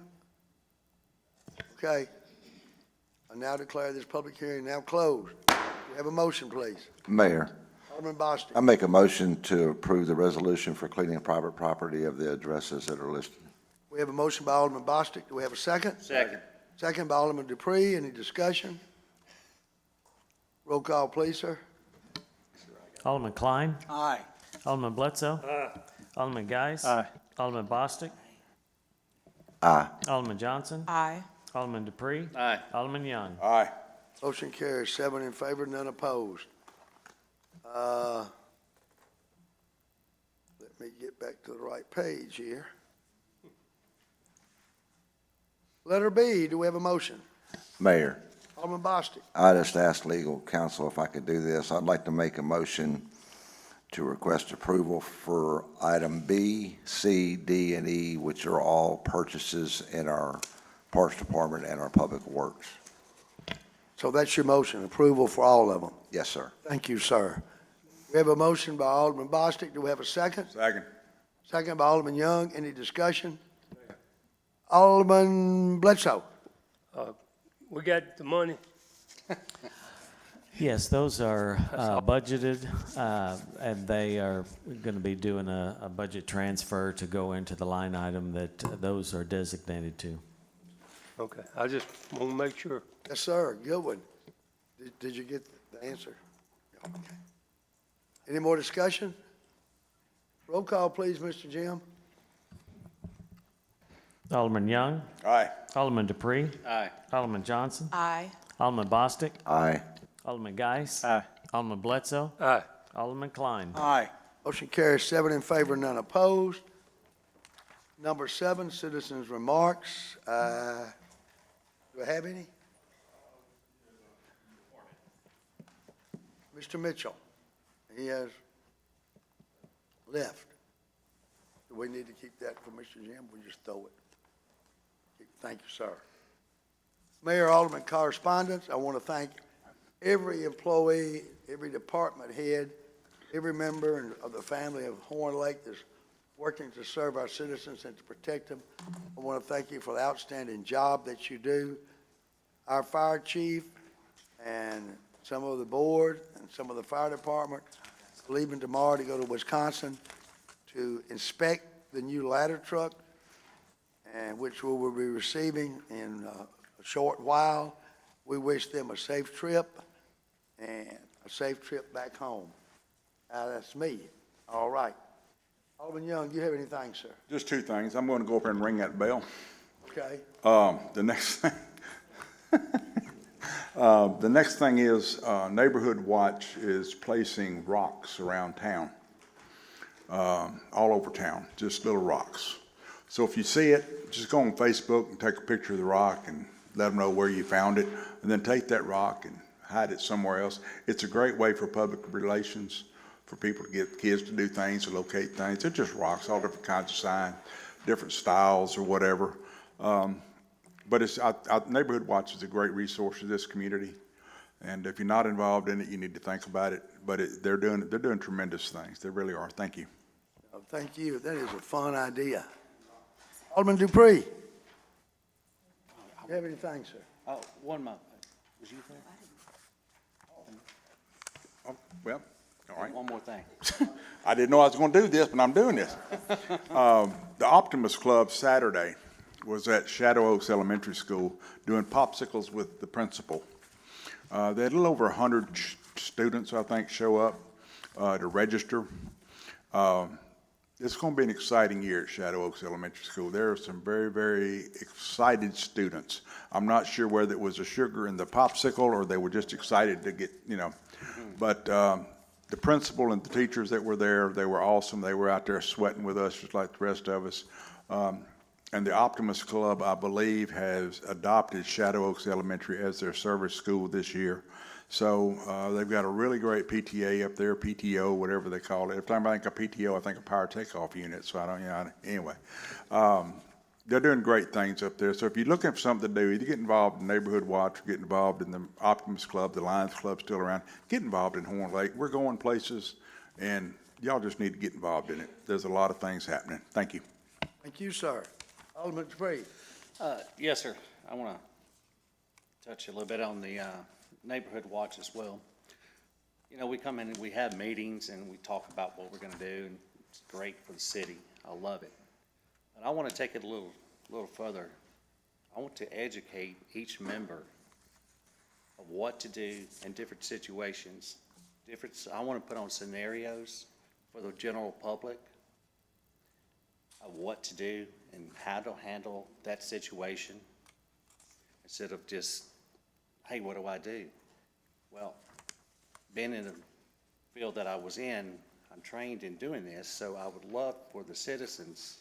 Okay. I now declare this public hearing now closed. We have a motion, please. Mayor, Alderman Bostic. I make a motion to approve the resolution for cleaning private property of the addresses that are listed. We have a motion by Alderman Bostic. Do we have a second? Second. Second by Alderman Dupree. Any discussion? Roll call, please, sir. Alderman Klein. Aye. Alderman Bledsoe. Alderman Geis. Aye. Alderman Bostic. Aye. Alderman Johnson. Aye. Alderman Dupree. Aye. Alderman Young. Aye. Motion carries 7 in favor, none opposed. Let me get back to the right page here. Letter B, do we have a motion? Mayor, Alderman Bostic. I just asked legal counsel if I could do this. I'd like to make a motion to request approval for item B, C, D, and E, which are all purchases in our Parks Department and our Public Works. So that's your motion, approval for all of them. Yes, sir. Thank you, sir. We have a motion by Alderman Bostic. Do we have a second? Second. Second by Alderman Young. Any discussion? Alderman Bledsoe. We got the money. Yes, those are budgeted, and they are going to be doing a budget transfer to go into the line item that those are designated to. Okay, I just want to make sure. Yes, sir. Good one. Did you get the answer? Okay. Any more discussion? Roll call, please, Mr. Jim. Alderman Young. Aye. Alderman Dupree. Aye. Alderman Johnson. Aye. Alderman Bostic. Aye. Alderman Geis. Aye. Alderman Bledsoe. Aye. Alderman Klein. Aye. Motion carries 7 in favor, none opposed. Number 7, citizens' remarks. Do I have any? Mr. Mitchell, he has left. Do we need to keep that for Mr. Jim? We just throw it. Thank you, sir. Mayor, Alderman correspondence, I want to thank every employee, every department head, every member of the family of Horn Lake that's working to serve our citizens and to protect them. I want to thank you for the outstanding job that you do. Our fire chief and some of the board and some of the fire department leaving tomorrow to go to Wisconsin to inspect the new ladder truck, and which we will be receiving in a short while. We wish them a safe trip and a safe trip back home. That's me. All right. Alderman Young, do you have anything, sir? Just two things. I'm going to go up there and ring that bell. Okay. The next thing, the next thing is Neighborhood Watch is placing rocks around town, all over town, just little rocks. So if you see it, just go on Facebook and take a picture of the rock and let them know where you found it, and then take that rock and hide it somewhere else. It's a great way for public relations, for people to get kids to do things, to locate things. They're just rocks, all different kinds of sign, different styles or whatever. But it's, Neighborhood Watch is a great resource to this community. And if you're not involved in it, you need to think about it. But they're doing tremendous things. They really are. Thank you. Thank you. That is a fun idea. Alderman Dupree. You have anything, sir? Oh, one month. Was you there? Oh, well, All right. One more thing. I didn't know I was going to do this, but I'm doing this. The Optimus Club Saturday was at Shadow Oaks Elementary School doing popsicles with the principal. They had a little over 100 students, I think, show up to register. It's going to be an exciting year at Shadow Oaks Elementary School. There are some very, very excited students. I'm not sure whether it was the sugar in the popsicle or they were just excited to get, but the principal and the teachers that were there, they were awesome. They were out there sweating with us just like the rest of us. And the Optimus Club, I believe, has adopted Shadow Oaks Elementary as their service school this year. So they've got a really great PTA up there, PTO, whatever they call it. Every time I think of PTO, I think of Power Takeoff Unit. So I don't, anyway. They're doing great things up there. So if you're looking for something to do, either get involved in Neighborhood Watch or get involved in the Optimus Club, the Lions Club still around, get involved in Horn Lake. We're going places, and y'all just need to get involved in it. There's a lot of things happening. Thank you. Thank you, sir. Alderman Dupree. Yes, sir. I want to touch a little bit on the neighborhood watch as well. We come in and we have meetings and we talk about what we're going to do, and it's great for the city. I love it. But I want to take it a little further. I want to educate each member of what to do in different situations. I want to put on scenarios for the general public of what to do and how to handle that situation, instead of just, hey, what do I do? Well, being in the field that I was in, I'm trained in doing this, so I would love for the citizens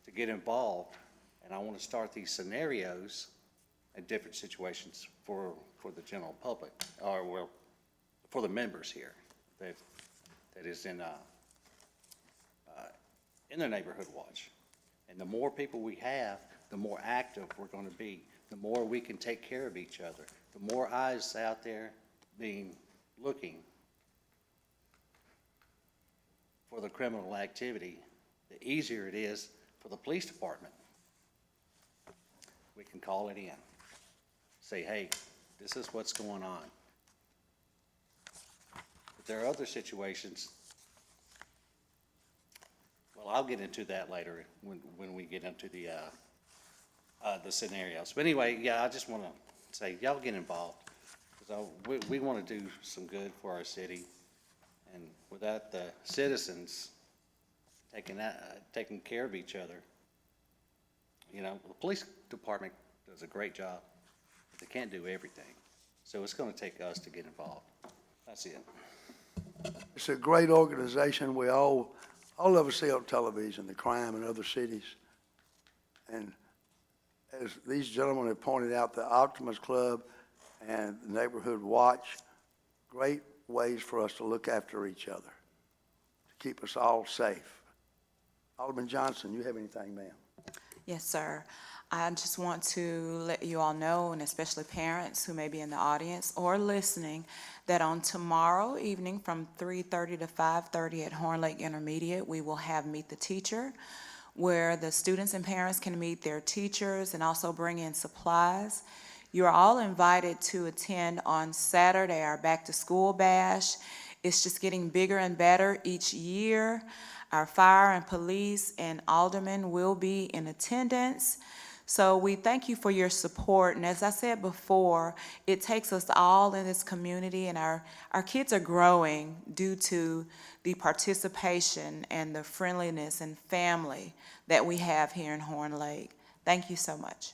to get involved, and I want to start these scenarios in different situations for the general public, or well, for the members here that is in the neighborhood watch. And the more people we have, the more active we're going to be, the more we can take care of each other, the more eyes out there looking for the criminal activity, the easier it is for the police department. We can call it in, say, hey, this is what's going on. But there are other situations. Well, I'll get into that later when we get into the scenarios. But anyway, yeah, I just want to say, y'all get involved, because we want to do some good for our city, and without the citizens taking care of each other, the police department does a great job, but they can't do everything. So it's going to take us to get involved. That's it. It's a great organization. We all of us see on television the crime in other cities. And as these gentlemen have pointed out, the Optimus Club and the Neighborhood Watch, great ways for us to look after each other, to keep us all safe. Alderman Johnson, you have anything, ma'am? Yes, sir. I just want to let you all know, and especially parents who may be in the audience or listening, that on tomorrow evening from 3:30 to 5:30 at Horn Lake Intermediate, we will have Meet the Teacher, where the students and parents can meet their teachers and also bring in supplies. You are all invited to attend on Saturday, our Back to School Bash. It's just getting bigger and better each year. Our fire and police and aldermen will be in attendance. So we thank you for your support. And as I said before, it takes us all in this community, and our kids are growing due to the participation and the friendliness and family that we have here in Horn Lake. Thank you so much.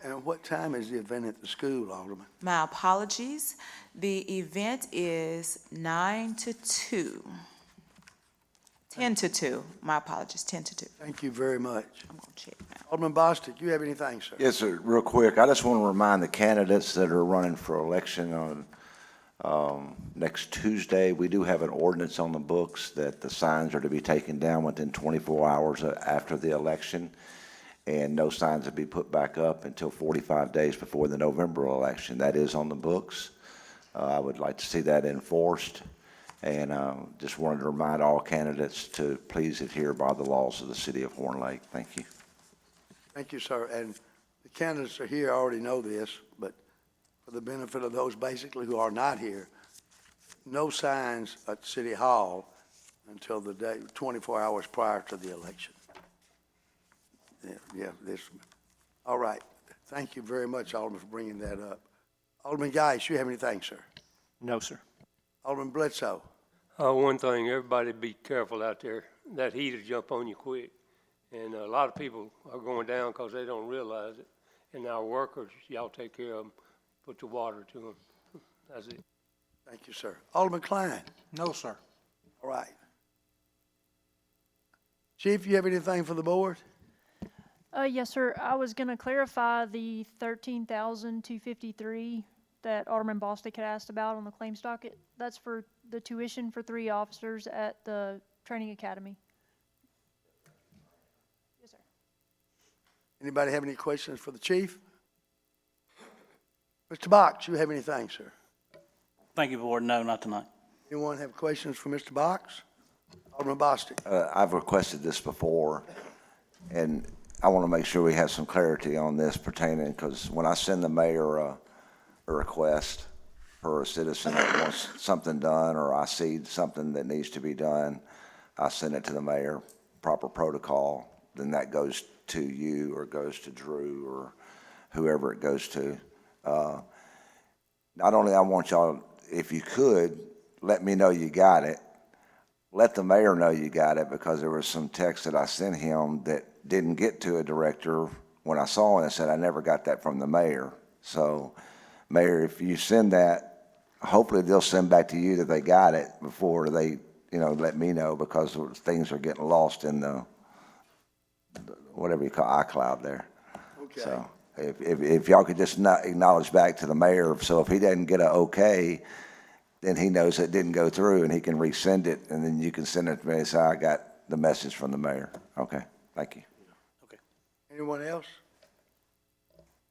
And what time is the event at the school, Alderman? My apologies. The event is 9 to 2. 10 to 2. My apologies, 10 to 2. Thank you very much. I'm going to check now. Alderman Bostic, you have anything, sir? Yes, sir. Real quick, I just want to remind the candidates that are running for election on next Tuesday, we do have an ordinance on the books that the signs are to be taken down within 24 hours after the election, and no signs will be put back up until 45 days before the November election. That is on the books. I would like to see that enforced, and just wanted to remind all candidates to please adhere by the laws of the city of Horn Lake. Thank you. Thank you, sir. And the candidates are here, already know this, but for the benefit of those basically who are not here, no signs at City Hall until the day, 24 hours prior to the election. All right. Thank you very much, Alderman, for bringing that up. Alderman Geis, you have anything, sir? No, sir. Alderman Bledsoe? One thing, everybody be careful out there. That heat'll jump on you quick. And a lot of people are going down because they don't realize it. And our workers, y'all take care of them, put the water to them. That's it. Thank you, sir. Alderman Klein? No, sir. All right. Chief, you have anything for the board? Yes, sir. I was gonna clarify the 13,253 that Alderman Bostic had asked about on the claims docket. That's for the tuition for 3 officers at the training academy. Yes, sir. Anybody have any questions for the chief? Mr. Box, you have anything, sir? Thank you, Board. No, not tonight. Anyone have questions for Mr. Box? Alderman Bostic? I've requested this before, and I want to make sure we have some clarity on this pertaining, because when I send the mayor a request for a citizen that wants something done, or I see something that needs to be done, I send it to the mayor, proper protocol, then that goes to you or goes to Drew or whoever it goes to. Not only I want y'all, if you could, let me know you got it. Let the mayor know you got it, because there was some text that I sent him that didn't get to a director. When I saw it, I said, I never got that from the mayor. So, Mayor, if you send that, hopefully they'll send back to you that they got it before they, let me know, because things are getting lost in the whatever you call iCloud there. Okay. So, if y'all could just not acknowledge back to the mayor, so if he doesn't get a okay, then he knows it didn't go through and he can resend it, and then you can send it to me and say, I got the message from the mayor. Okay, thank you. Anyone else?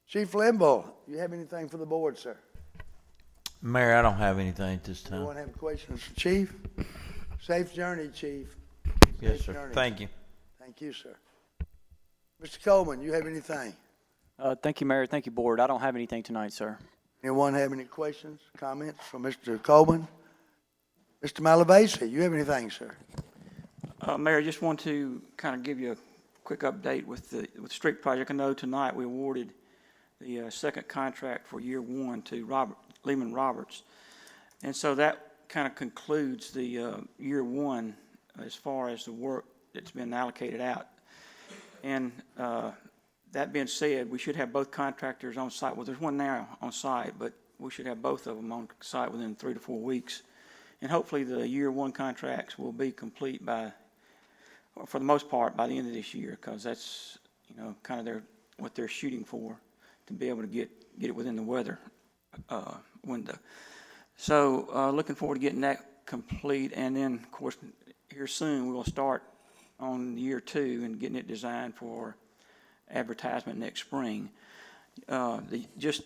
Chief Limbaugh, you have anything for the board, sir? Mayor, I don't have anything at this time. Anyone have questions for Chief? Safe journey, Chief. Yes, Safe sir. journey. Thank you. Thank you, sir. Mr. Coleman, you have anything? Thank you, Mayor. Thank you, Board. I don't have anything tonight, sir. Anyone have any questions, comments from Mr. Coleman? Mr. Malavasi, you have anything, sir? Mayor, I just want to kind of give you a quick update with the street project. I know tonight we awarded the second contract for year 1 to Lehman Roberts. And so that kind of concludes the year 1 as far as the work that's been allocated out. And that being said, we should have both contractors on site. Well, there's one now on site, but we should have both of them on site within 3 to 4 weeks. And hopefully the year 1 contracts will be complete for the most part, by the end of this year, because that's, kind of what they're shooting for, to be able to get it within the weather window. So looking forward to getting that complete, and then, of course, here soon we will start on year 2 and getting it designed for advertisement next spring. Just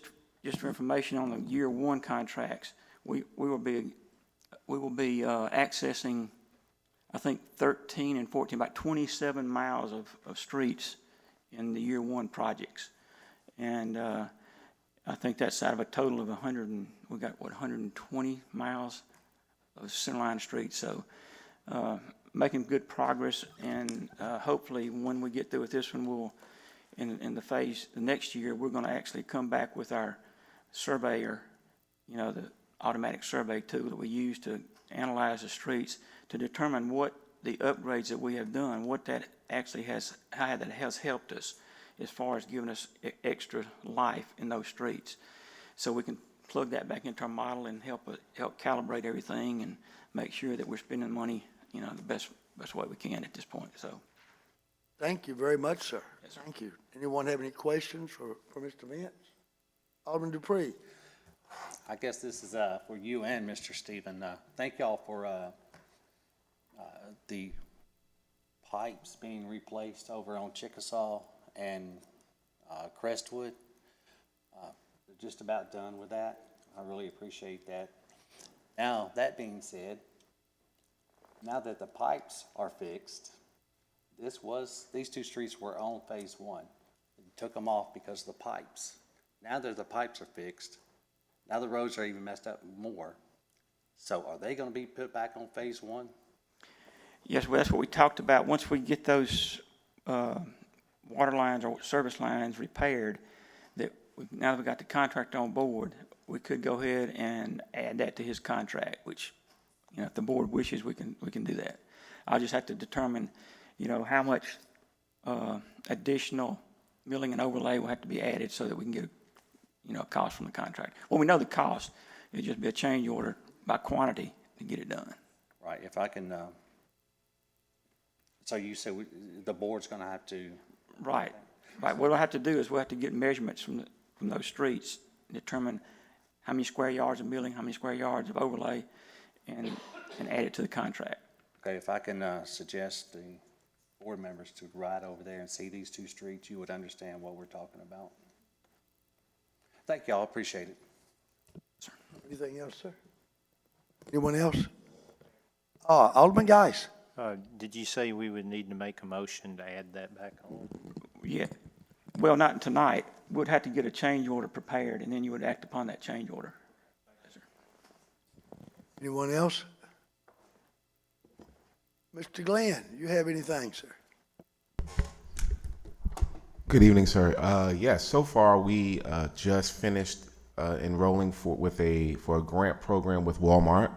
for information on the year 1 contracts, we will be accessing, I think, 13 and 14, about 27 miles of streets in the year 1 projects. And I think that's out of a total of 120 miles of centerline streets. So making good progress, and hopefully when we get through with this one, we'll, in the next year, we're going to actually come back with our surveyor, the automatic survey tool that we use to analyze the streets, to determine what the upgrades that we have done, what that actually how that has helped us as far as giving us extra life in those streets. So we can plug that back into our model and help calibrate everything and make sure that we're spending money, the best way we can at this point. So, Thank you very much, sir. Yes, sir. Thank you. Anyone have any questions for Mr. Vince? Alderman Dupree? I guess this is for you and Mr. Stephen. Thank y'all for the pipes being replaced over on Chickasaw and Crestwood. They're just about done with that. I really appreciate that. Now, that being said, now that the pipes are fixed, these 2 streets were on phase 1. We took them off because of the pipes. Now that the pipes are fixed, now the roads are even messed up more. So are they gonna be put back on phase one? Yes, well, that's what we talked about. Once we get those water lines or service lines repaired, now that we got the contract on board, we could go ahead and add that to his contract, which, if the board wishes, we can do that. I'll just have to determine, how much additional milling and overlay will have to be added so that we can get, a cost from the contract. Well, we know the cost. It'd just be a change order by quantity to get it done. Right, if I can, so you said the board's gonna have to. Right. What we'll have to do is we'll have to get measurements from those streets, determine how many square yards of milling, how many square yards of overlay, and add it to the contract. Okay, if I can suggest the board members to ride over there and see these two streets, you would understand what we're talking about. Thank y'all, appreciate it. Anything else, sir? Anyone else? Alderman Geis. Did you say we would need to make a motion to add that back on? Yeah. Well, not tonight. We'd have to get a change order prepared, and then you would act upon that change order. Yes, sir. Anyone else? Mr. Glenn, you have anything, sir? Good evening, sir. Yes, so far we just finished enrolling for a grant program with Walmart.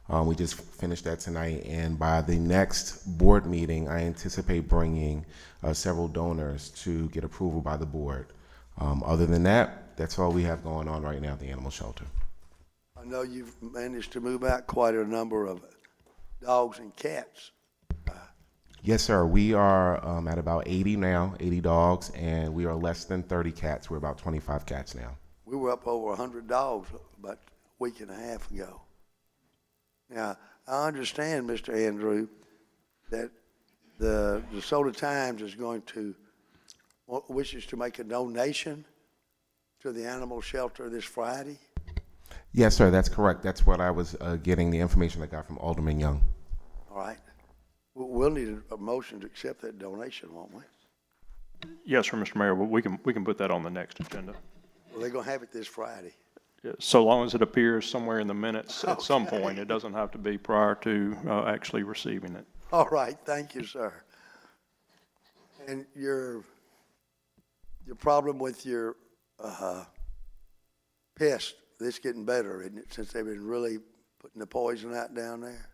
We just finished that tonight, and by the next board meeting, I anticipate bringing several donors to get approval by the board. Other than that, that's all we have going on right now at the animal shelter. I know you've managed to move out quite a number of dogs and cats. Yes, sir. We are at about 80 now, 80 dogs, and we are less than 30 cats. We're about 25 cats now. We were up over 100 dogs about a week and a half ago. Now, I understand, Mr. Andrew, that the DeSoto Times is going to, wishes to make a donation to the animal shelter this Friday. Yes, sir, that's correct. That's what I was getting the information I got from Alderman Young. All right. We'll need a motion to accept that donation, won't we? Yes, sir, Mr. Mayor, but we can put that on the next agenda. Well, they're going to have it this Friday. So long as it appears somewhere in the minutes at some point, it doesn't have to be prior to actually receiving it. All right, thank you, sir. And your problem with your pest, it's getting better, isn't it, since they've been really putting the poison out down there?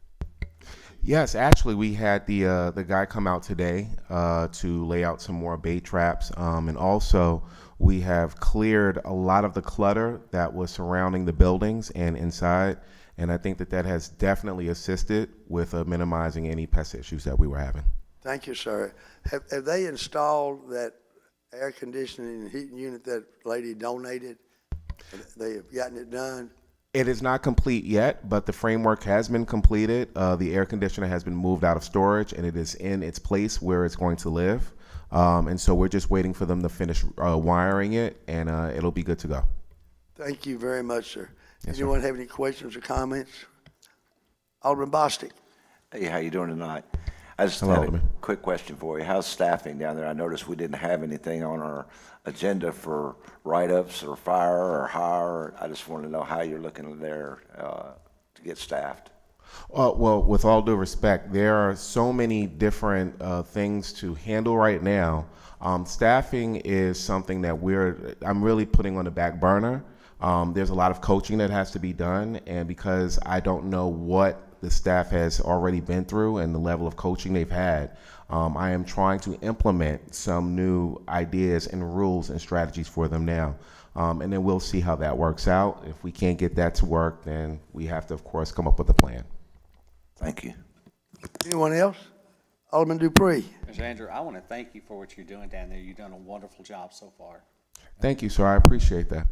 Yes, actually, we had the guy come out today to lay out some more bait traps, and also we have cleared a lot of the clutter that was surrounding the buildings and inside, and I think that has definitely assisted with minimizing any pest issues that we were having. Thank you, sir. Have they installed that air conditioning and heating unit that lady donated? They have gotten it done? It is not complete yet, but the framework has been completed. The air conditioner has been moved out of storage, and it is in its place where it's going to live. And so we're just waiting for them to finish wiring it, and it'll be good to go. Thank you very much, sir. Yes, Anyone sir. have any questions or comments? Alderman Bostic. Hey, how you doing tonight? I just Hello, had a Alderman. quick question for you. How's staffing down there? I noticed we didn't have anything on our agenda for write-ups or fire or hire. I just wanted to know how you're looking there to get staffed. Well, with all due respect, there are so many different things to handle right now. Staffing is something that I'm really putting on the back burner. There's a lot of coaching that has to be done, and because I don't know what the staff has already been through and the level of coaching they've had, I am trying to implement some new ideas and rules and strategies for them now. And then we'll see how that works out. If we can't get that to work, then we have to, of course, come up with a plan. Thank you. Anyone else? Alderman Dupree. Mr. Andrew, I want to thank you for what you're doing down there. You've done a wonderful job so far. Thank you, sir. I appreciate that.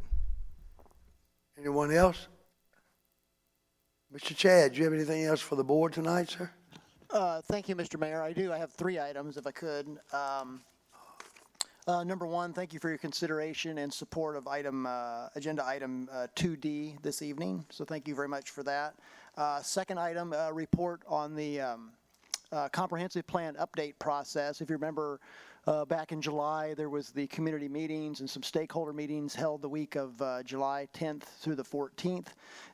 Anyone else? Mr. Chad, do you have anything else for the board tonight, sir? Thank you, Mr. Mayor. I do. I have 3 items, if I could. Number 1, thank you for your consideration and support of agenda item 2D this evening. So thank you very much for that. Second item, report on the comprehensive plan update process. If you remember, back in July, there was the community meetings and some stakeholder meetings held the week of July 10th through the 14th.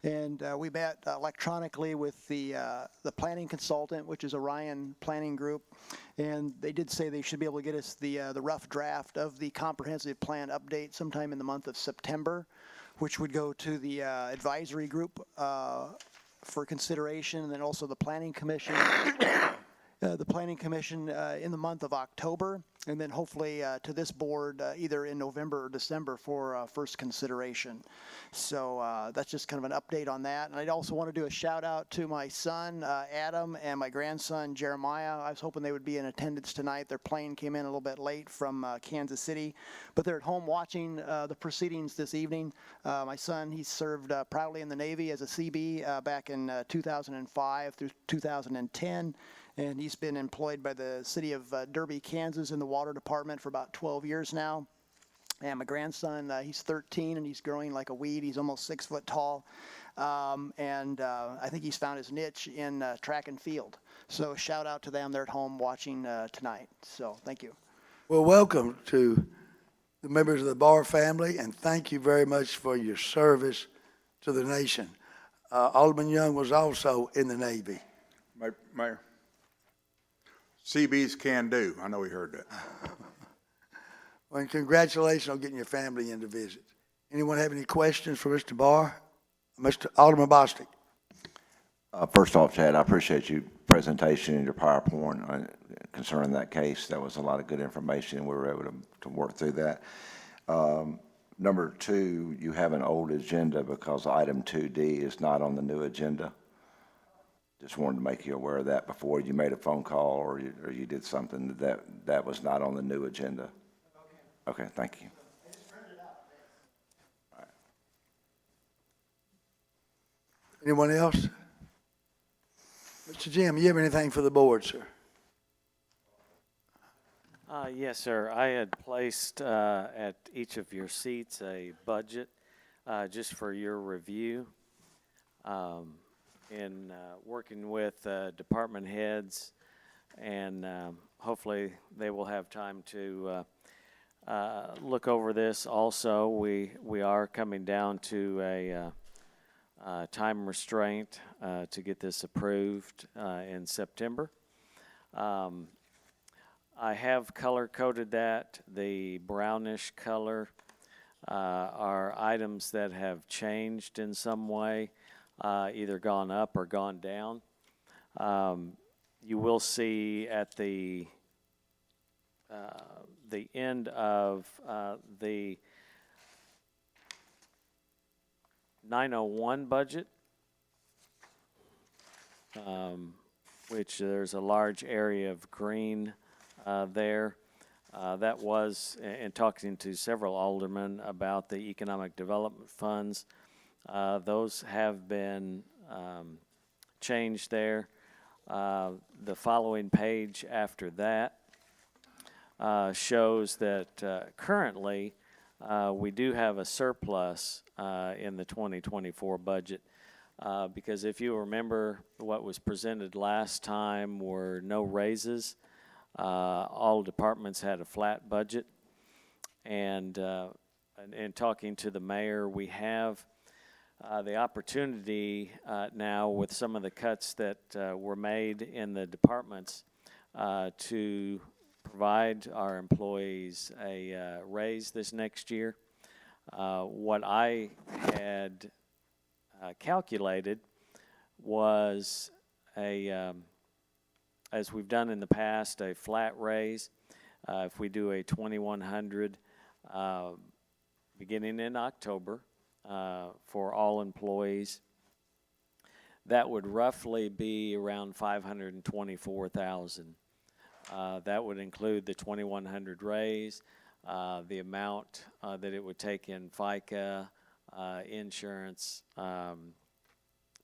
And we met electronically with the planning consultant, which is Orion Planning Group. And they did say they should be able to get us the rough draft of the comprehensive plan update sometime in the month of September, which would go to the advisory group for consideration, and then also the planning commission. In the month of October, and then hopefully to this board either in November or December for first consideration. So that's just kind of an update on that. And I'd also want to do a shout out to my son, Adam, and my grandson, Jeremiah. I was hoping they would be in attendance tonight. Their plane came in a little bit late from Kansas City, but they're at home watching the proceedings this evening. My son, he served proudly in the Navy as a CB back in 2005 through 2010. And he's been employed by the city of Derby, Kansas in the water department for about 12 years now. And my grandson, he's 13 and he's growing like a weed. He's almost 6 foot tall. I think he's found his niche in track and field. So a shout out to them. They're at home watching tonight. So thank you. Well, welcome to the members of the Barr family, and thank you very much for your service to the nation. Alderman Young was also in the Navy. Mayor, CBs can do. I know we heard that. Well, and congratulations on getting your family in to visit. Anyone have any questions for Mr. Barr? Mr. Alderman Bostic. First off, Chad, I appreciate your presentation and your PowerPoint concerning that case. That was a lot of good information, and we were able to work through that. Number two, you have an old agenda because item 2D is not on the new agenda. Just wanted to make you aware of that before you made a phone call or you did something that was not on the new agenda. Okay, thank you. Anyone else? Mr. Jim, you have anything for the board, sir? Yes, sir. I had placed at each of your seats a budget just for your review. In working with department heads, and hopefully they will have time to look over this. Also, we are coming down to a time restraint to get this approved in September. I have color-coded that. The brownish color are items that have changed in some way. Either gone up or gone down. You will see at the end of the 901 budget, which there's a large area of green there. That was, in talking to several aldermen about the economic development funds, those have been changed there. The following page after that shows that currently we do have a surplus in the 2024 budget because if you remember what was presented last time were no raises. All departments had a flat budget. And in talking to the mayor, we have the opportunity now with some of the cuts that were made in the departments to provide our employees a raise this next year. What I had calculated was as we've done in the past, a flat raise. If we do a 2,100 beginning in October, for all employees, that would roughly be around $524,000. That would include the 2,100 raise, the amount that it would take in FICA, insurance,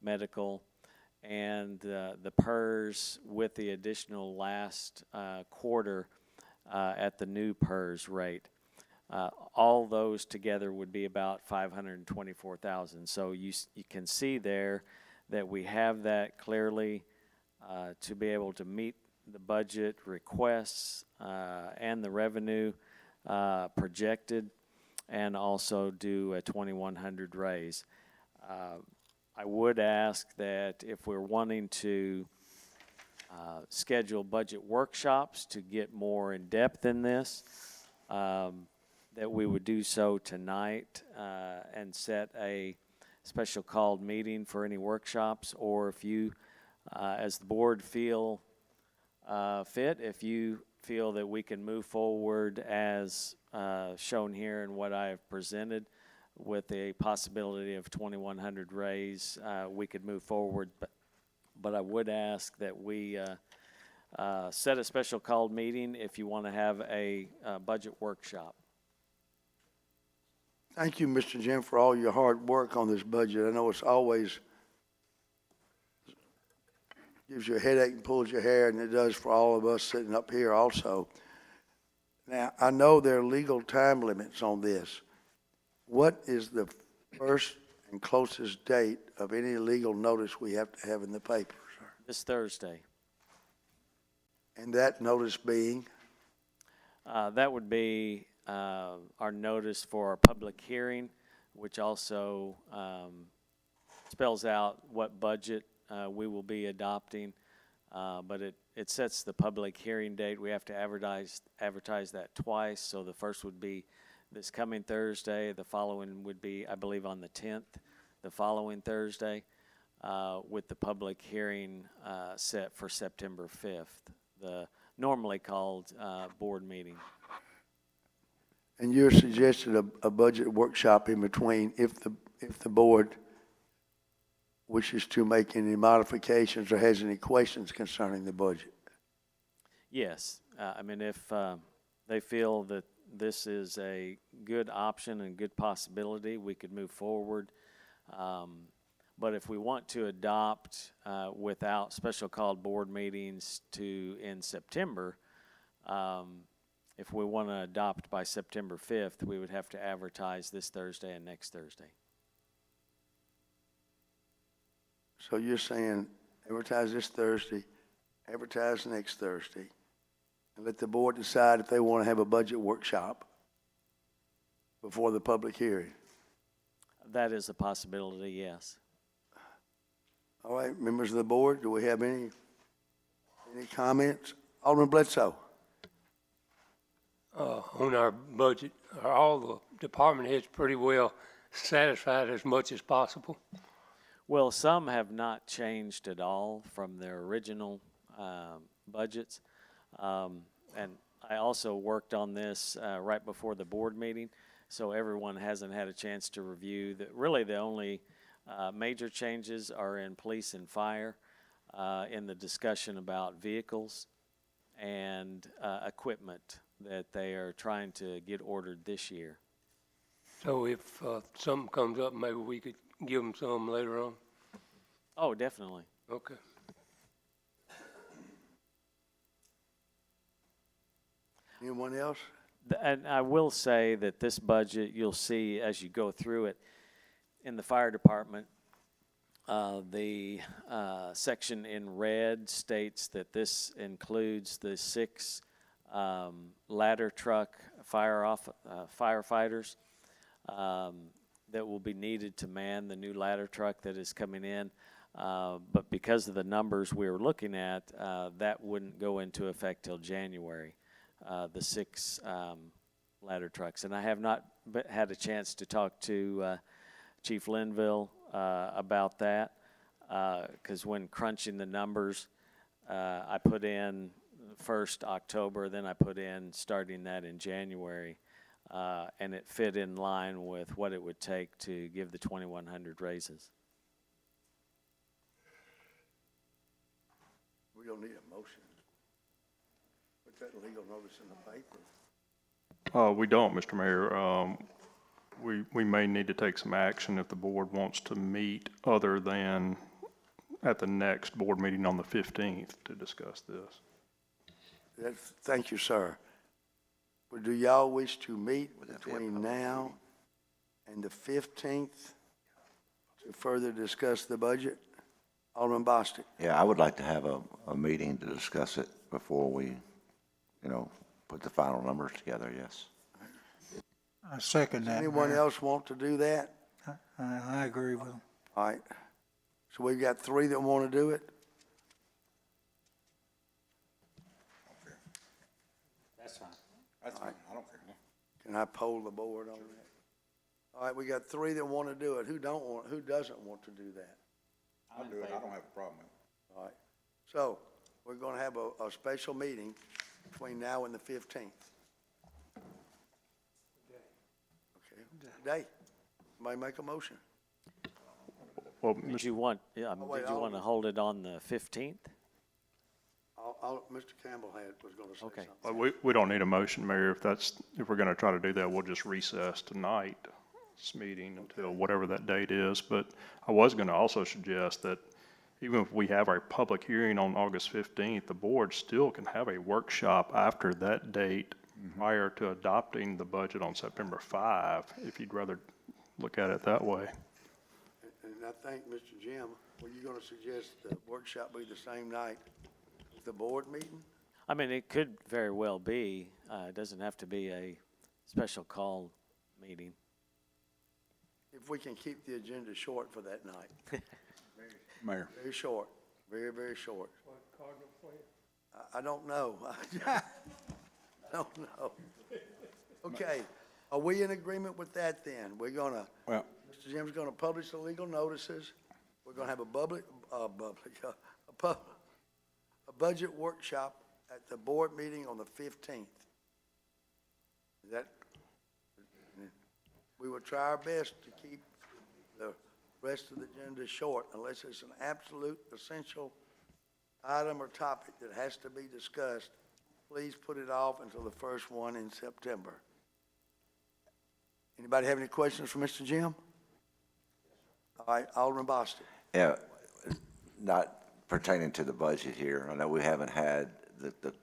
medical, and the PERS with the additional last quarter at the new PERS rate. All those together would be about $524,000. So you can see there that we have that clearly to be able to meet the budget requests and the revenue projected, and also do a 2,100 raise. I would ask that if we're wanting to schedule budget workshops to get more in depth in this, that we would do so tonight and set a special called meeting for any workshops, or if you, as the board feel fit, if you feel that we can move forward as shown here in what I have presented with a possibility of 2,100 raise, we could move forward. But I would ask that we set a special called meeting if you want to have a budget workshop. Thank you, Mr. Jim, for all your hard work on this budget. I know it's always gives you a headache and pulls your hair, and it does for all of us sitting up here also. Now, I know there are legal time limits on this. What is the first and closest date of any legal notice we have to have in the paper, sir? This Thursday. And that notice being? That would be our notice for our public hearing, which also spells out what budget we will be adopting, but it sets the public hearing date. We have to advertise that twice, so the first would be this coming Thursday. The following would be, I believe, on the 10th, the following Thursday, with the public hearing set for September 5th, the normally called board meeting. And you're suggesting a budget workshop in between if the board wishes to make any modifications or has any questions concerning the budget? Yes. I mean, if they feel that this is a good option and good possibility, we could move forward. But if we want to adopt without special called board meetings in September, if we want to adopt by September 5th, we would have to advertise this Thursday and next Thursday. So you're saying advertise this Thursday, advertise next Thursday, and let the board decide if they want to have a budget workshop before the public hearing? That is a possibility, yes. All right, members of the board, do we have any comments? Alderman Bledsoe. On our budget, are all the department heads pretty well satisfied as much as possible? Well, some have not changed at all from their original budgets. And I also worked on this right before the board meeting, so everyone hasn't had a chance to review. Really, the only major changes are in police and fire, in the discussion about vehicles and equipment that they are trying to get ordered this year. So if something comes up, maybe we could give them some later on? Oh, definitely. Okay. Anyone else? And I will say that this budget, you'll see as you go through it, in the fire department, the section in red states that this includes the 6 ladder truck firefighters that will be needed to man the new ladder truck that is coming in. But because of the numbers we were looking at, that wouldn't go into effect till January, the 6 ladder trucks. And I have not had a chance to talk to Chief Linville about that, because when crunching the numbers, I put in 1st October, then I put in starting that in January, and it fit in line with what it would take to give the 2,100 raises. We don't need a motion. Put that legal notice in the paper. We don't, Mr. Mayor. We may need to take some action if the board wants to meet other than at the next board meeting on the 15th to discuss this. Thank you, sir. But do y'all wish to meet between now and the 15th to further discuss the budget? Alderman Bostic. Yeah, I would like to have a meeting to discuss it before we, put the final numbers together, yes. I second Does that, anyone Mayor. else want to do that? I agree with him. All right. So we've got three that want to do it. That's fine. That's fine, I don't care. Can I poll the board on that? All right, we got three that want to do it. Who doesn't want to do that? I'll do it, I don't have a problem with it. All right. So we're going to have a special meeting between now and the 15th. Okay, today. Somebody make a motion. Well, Did you want, wait, did you want to hold it on the 15th? Mr. Campbell was going to say Okay. something. we don't need a motion, Mayor. If we're going to try to do that, we'll just recess tonight's meeting until whatever that date is. But I was going to also suggest that even if we have our public hearing on August 15th, the board still can have a workshop after that date prior to adopting the budget on September 5, if you'd rather look at it that way. And I think, Mr. Jim, were you going to suggest the workshop be the same night as the board meeting? I mean, it could very well be. It doesn't have to be a special call meeting. If we can keep the agenda short for that night. Mayor. Very short, very, very short. I don't know. I don't know. Okay, are we in agreement with that then? We're gonna, Well, Mr. Jim's gonna publish the legal notices. We're gonna have a budget workshop at the board meeting on the 15th. Is that, we will try our best to keep the rest of the agenda short unless it's an absolute essential item or topic that has to be discussed. Please put it off until the first one in September. Anybody have any questions for Mr. Jim? All right, Alderman Boston. Yeah, not pertaining to the budget here. I know we haven't had the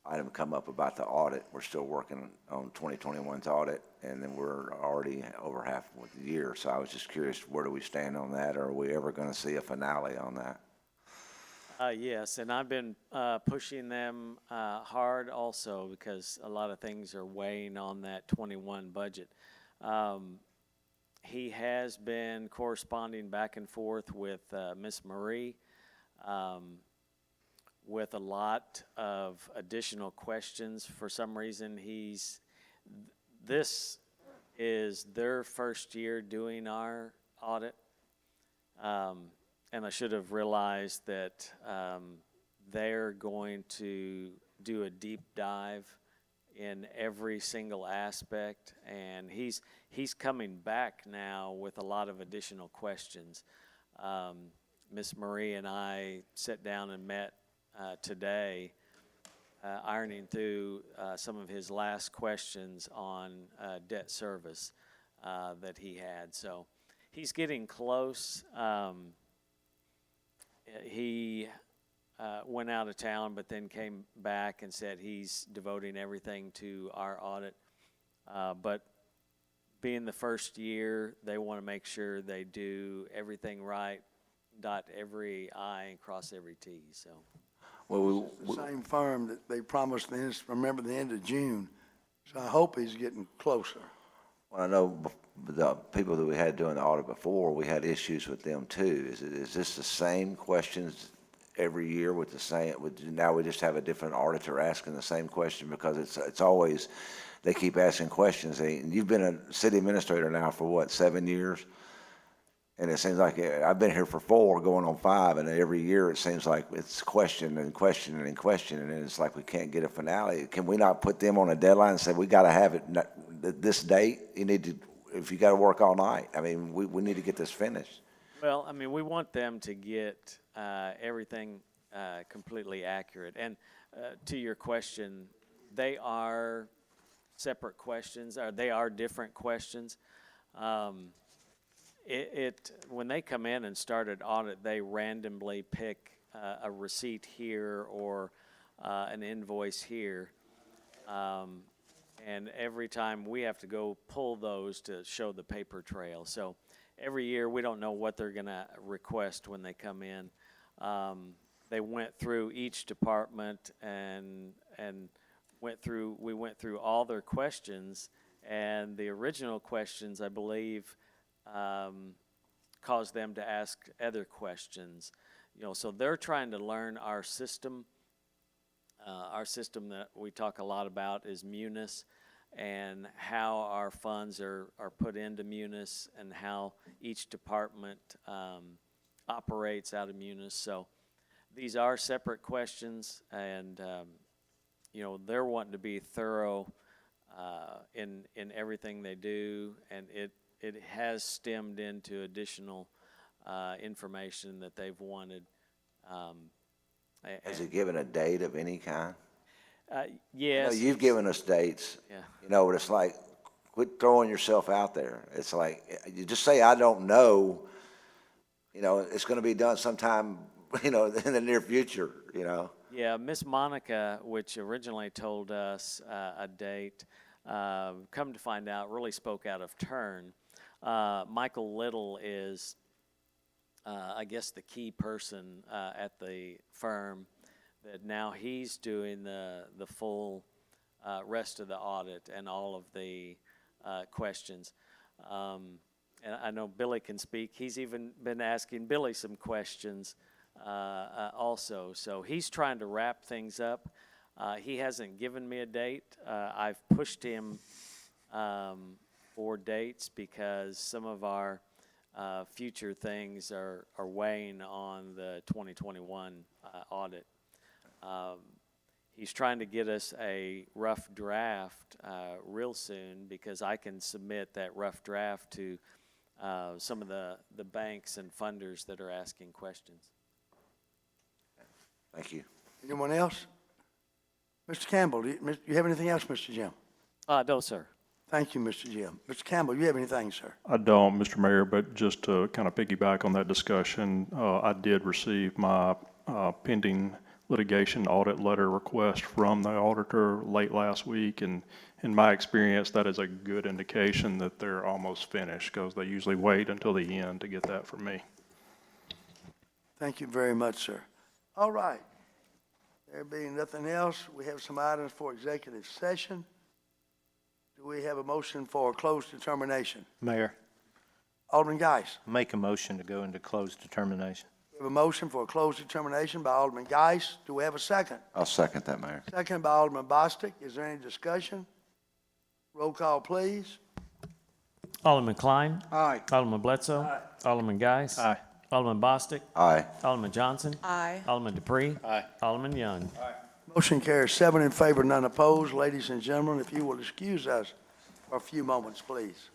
item come up about the audit. We're still working on 2021's audit, and then we're already over half of the year. So I was just curious, where do we stand on that? Or are we ever going to see a finale on that? Yes, and I've been pushing them hard also because a lot of things are weighing on that 21 budget. He has been corresponding back and forth with Miss Marie with a lot of additional questions. For some reason, this is their first year doing our audit. And I should have realized that they're going to do a deep dive in every single aspect, and he's coming back now with a lot of additional questions. Miss Marie and I sat down and met today, ironing through some of his last questions on debt service that he had. So he's getting close. He went out of town, but then came back and said he's devoting everything to our audit. But being the first year, they want to make sure they do everything right, dot every I and cross every T. So, Well, The same firm that they promised the end of June. So I hope he's getting closer. Well, I know the people that we had doing the audit before, we had issues with them too. Is this the same questions every year with the same, now we just have a different auditor asking the same question? Because it's always, they keep asking questions. You've been a city administrator now for what, 7 years? And it seems like I've been here for 4, going on 5, and every year it seems like it's question and question and question, and it's like we can't get a finale. Can we not put them on a deadline and say, we got to have it this date? You need to, if you got to work all night, I mean, we need to get this finished. well, I mean, we want them to get everything completely accurate. And to your question, they are separate questions, or they are different questions. When they come in and start an audit, they randomly pick a receipt here or an invoice here. And every time we have to go pull those to show the paper trail. So every year we don't know what they're going to request when they come in. They went through each department and we went through all their questions, and the original questions, I believe, caused them to ask other questions. So they're trying to learn our system. Our system that we talk a lot about is Munis, and how our funds are put into Munis, and how each department operates out of Munis. So these are separate questions, and they're wanting to be thorough in everything they do, and it has stemmed into additional information that they've wanted. Has it given a date of any kind? Yes. I know you've given us dates. Yeah. But it's like, quit throwing yourself out there. It's like, you just say, I don't know, it's going to be done sometime, in the near future, Yeah, Miss Monica, which originally told us a date, come to find out, really spoke out of turn. Michael Little is, I guess, the key person at the firm, that now he's doing the full rest of the audit and all of the questions. And I know Billy can speak. He's even been asking Billy some questions also. So he's trying to wrap things up. He hasn't given me a date. I've pushed him for dates because some of our future things are weighing on the 2021 audit. He's trying to get us a rough draft real soon, because I can submit that rough draft to some of the banks and funders that are asking questions. Thank you. Anyone else? Mr. Campbell, do you have anything else, Mr. Jim? No, sir. Thank you, Mr. Jim. Mr. Campbell, you have anything, sir? I don't, Mr. Mayor, but just to kind of piggyback on that discussion, I did receive my pending litigation audit letter request from the auditor late last week, and in my experience, that is a good indication that they're almost finished, because they usually wait until the end to get that from me. Thank you very much, sir. All right. There being nothing else, we have some items for executive session. Do we have a motion for closed determination? Mayor, Alderman Geis. make a motion to go into closed determination. We have a motion for a closed determination by Alderman Geis. Do we have a second? I'll second that, Mayor. Second by Alderman Bostic. Is there any discussion? Roll call, please. Alderman Klein. Aye. Alderman Bledsoe. Aye. Alderman Geis. Aye. Alderman Bostic. Aye. Alderman Johnson. Aye. Alderman Dupree. Aye. Alderman Young. Motion carries 7 in favor, none opposed. Ladies and gentlemen, if you will excuse us for a few moments, please.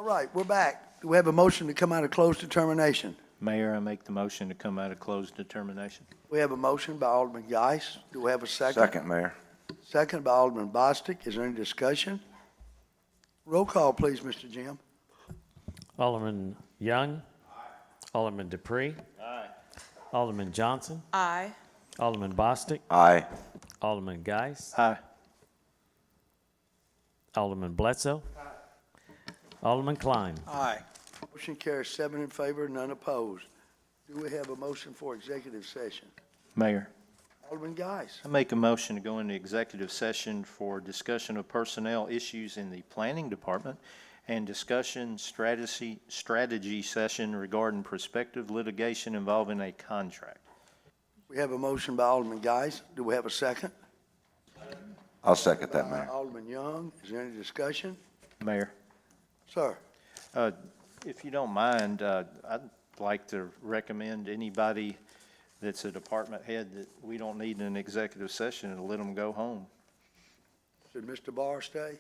All right, we're back. Do we have a motion to come out of closed determination? Mayor, I make the motion to come out of closed determination. We have a motion by Alderman Geis. Do we have a second? Second, Mayor. Second by Alderman Bostic. Is there any discussion? Roll call, please, Mr. Jim. Alderman Young. Alderman Dupree. Alderman Johnson. Aye. Alderman Bostic. Aye. Alderman Geis. Aye. Alderman Bledsoe. Alderman Klein. Aye. Motion carries 7 in favor, none opposed. Do we have a motion for executive session? Mayor, Alderman Geis. I make a motion to go into executive session for discussion of personnel issues in the planning department and discussion strategy session regarding prospective litigation involving a contract. We have a motion by Alderman Geis. Do we have a second? I'll second that, Mayor. Alderman Young. Is there any discussion? Mayor, Sir. if you don't mind, I'd like to recommend anybody that's a department head that we don't need an executive session and let them go home. Should Mr. Barr stay?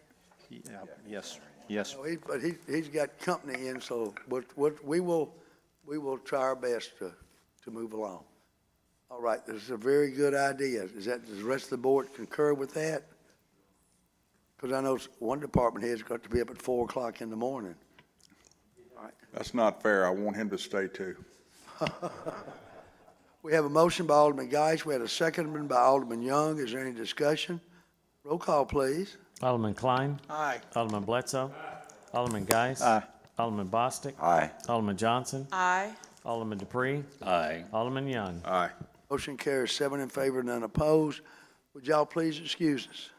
Yeah, yes, yes. No, but he's got company in, so we will try our best to move along. All right, this is a very good idea. Does the rest of the board concur with that? Because I know one department head's got to be up at 4 o'clock in the morning. That's not fair. I want him to stay too. We have a motion by Alderman Geis. We had a second by Alderman Young. Is there any discussion? Roll call, please. Alderman Klein. Aye. Alderman Bledsoe. Alderman Geis. Aye. Alderman Bostic. Aye. Alderman Johnson. Aye. Alderman Dupree. Aye. Alderman Young. Aye. Motion carries 7 in favor, none opposed. Would y'all please excuse us?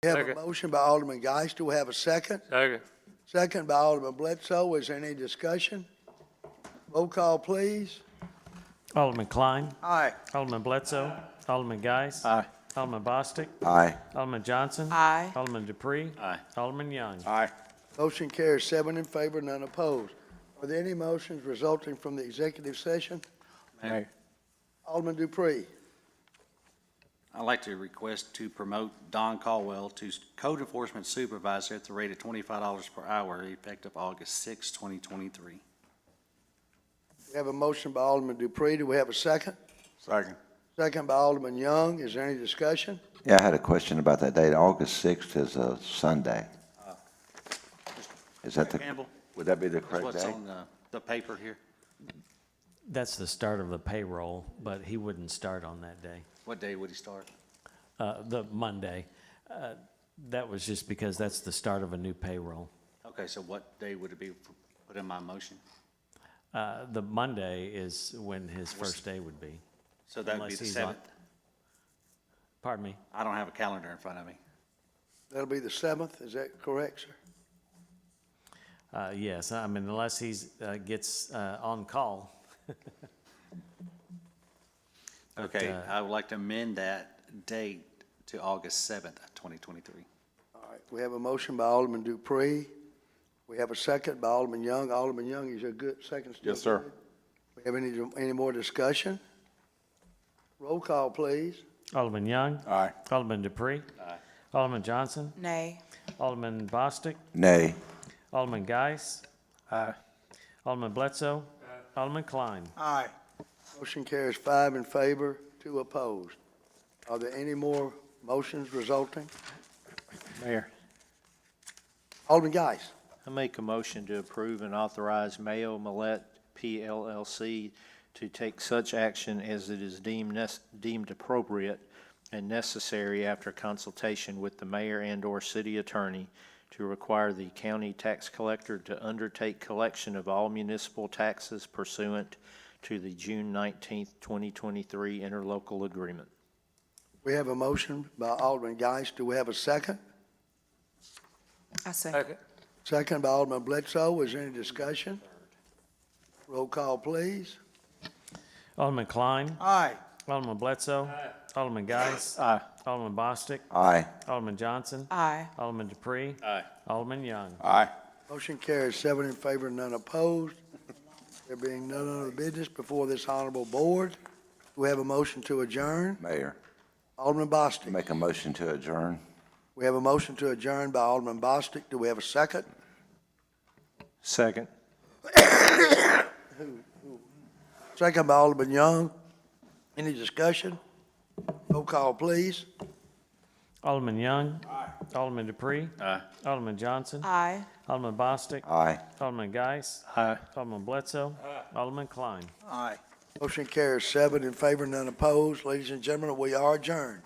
We have a Second. motion by Alderman Geist. Do we have a second? Second. Second by Alderman Bledsoe. Is there any discussion? Roll call, please. Alderman Klein. Aye. Alderman Bledsoe. Alderman Geis. Aye. Alderman Bostic. Aye. Alderman Johnson. Aye. Alderman Dupree. Aye. Alderman Young. Aye. Motion carries 7 in favor, none opposed. Are there any motions resulting from the executive session? Mayor. Alderman Dupree. I'd like to request to promote Don Caldwell to Code Enforcement Supervisor at the rate of $25 per hour, effective August 6, 2023. We have a motion by Alderman Dupree. Do we have a second? Second. Second by Alderman Young. Is there any discussion? Yeah, I had a question about that date. August 6th is a Sunday. Is that the, Campbell? would that be the That's correct what's date? on the paper here. That's the start of the payroll, but he wouldn't start on that day, What day would he start? the Monday. That was just because that's the start of a new payroll. Okay, so what day would it be put in my motion? The Monday is when his first day would be. So that would be Unless the he's on- 7th? Pardon me? I don't have a calendar in front of me. That'll be the 7th. Is that correct, sir? Yes, I mean, unless he's, gets, on call. Okay, I would like to amend that date to August 7th, 2023. All right. We have a motion by Alderman Dupree. We have a second by Alderman Young. Alderman Young, is your good second still? Yes, sir. good? We have any more discussion? Roll call, please. Alderman Young. Aye. Alderman Dupree. Aye. Alderman Johnson. Nay. Alderman Bostic. Nay. Alderman Geis. Aye. Alderman Bledsoe. Alderman Klein. Aye. Motion carries 5 in favor, 2 opposed. Are there any more motions resulting? Mayor, Alderman Geis. I make a motion to approve and authorize Mayo Millette PLLC to take such action as it is deemed appropriate and necessary after consultation with the mayor and/or city attorney to require the county tax collector to undertake collection of all municipal taxes pursuant to the June 19th, 2023 interlocal agreement. We have a motion by Alderman Geis. Do we have a second? I say. Second. Second by Alderman Bledsoe. Is there any discussion? Roll call, please. Alderman Klein. Aye. Alderman Bledsoe. Alderman Geis. Aye. Alderman Bostic. Aye. Alderman Johnson. Aye. Alderman Dupree. Aye. Alderman Young. Aye. Motion carries 7 in favor, none opposed. There being none other business before this honorable board, we have a motion to adjourn. Mayor, Alderman Bostic. make a motion to adjourn. We have a motion to adjourn by Alderman Bostic. Do we have a second? Second. Second by Alderman Young. Any discussion? Roll call, please. Alderman Young. Alderman Dupree. Aye. Alderman Johnson. Aye. Alderman Bostic. Aye. Alderman Geis. Aye. Alderman Bledsoe. Alderman Klein. Aye. Motion carries 7 in favor, none opposed. Ladies and gentlemen, we are adjourned.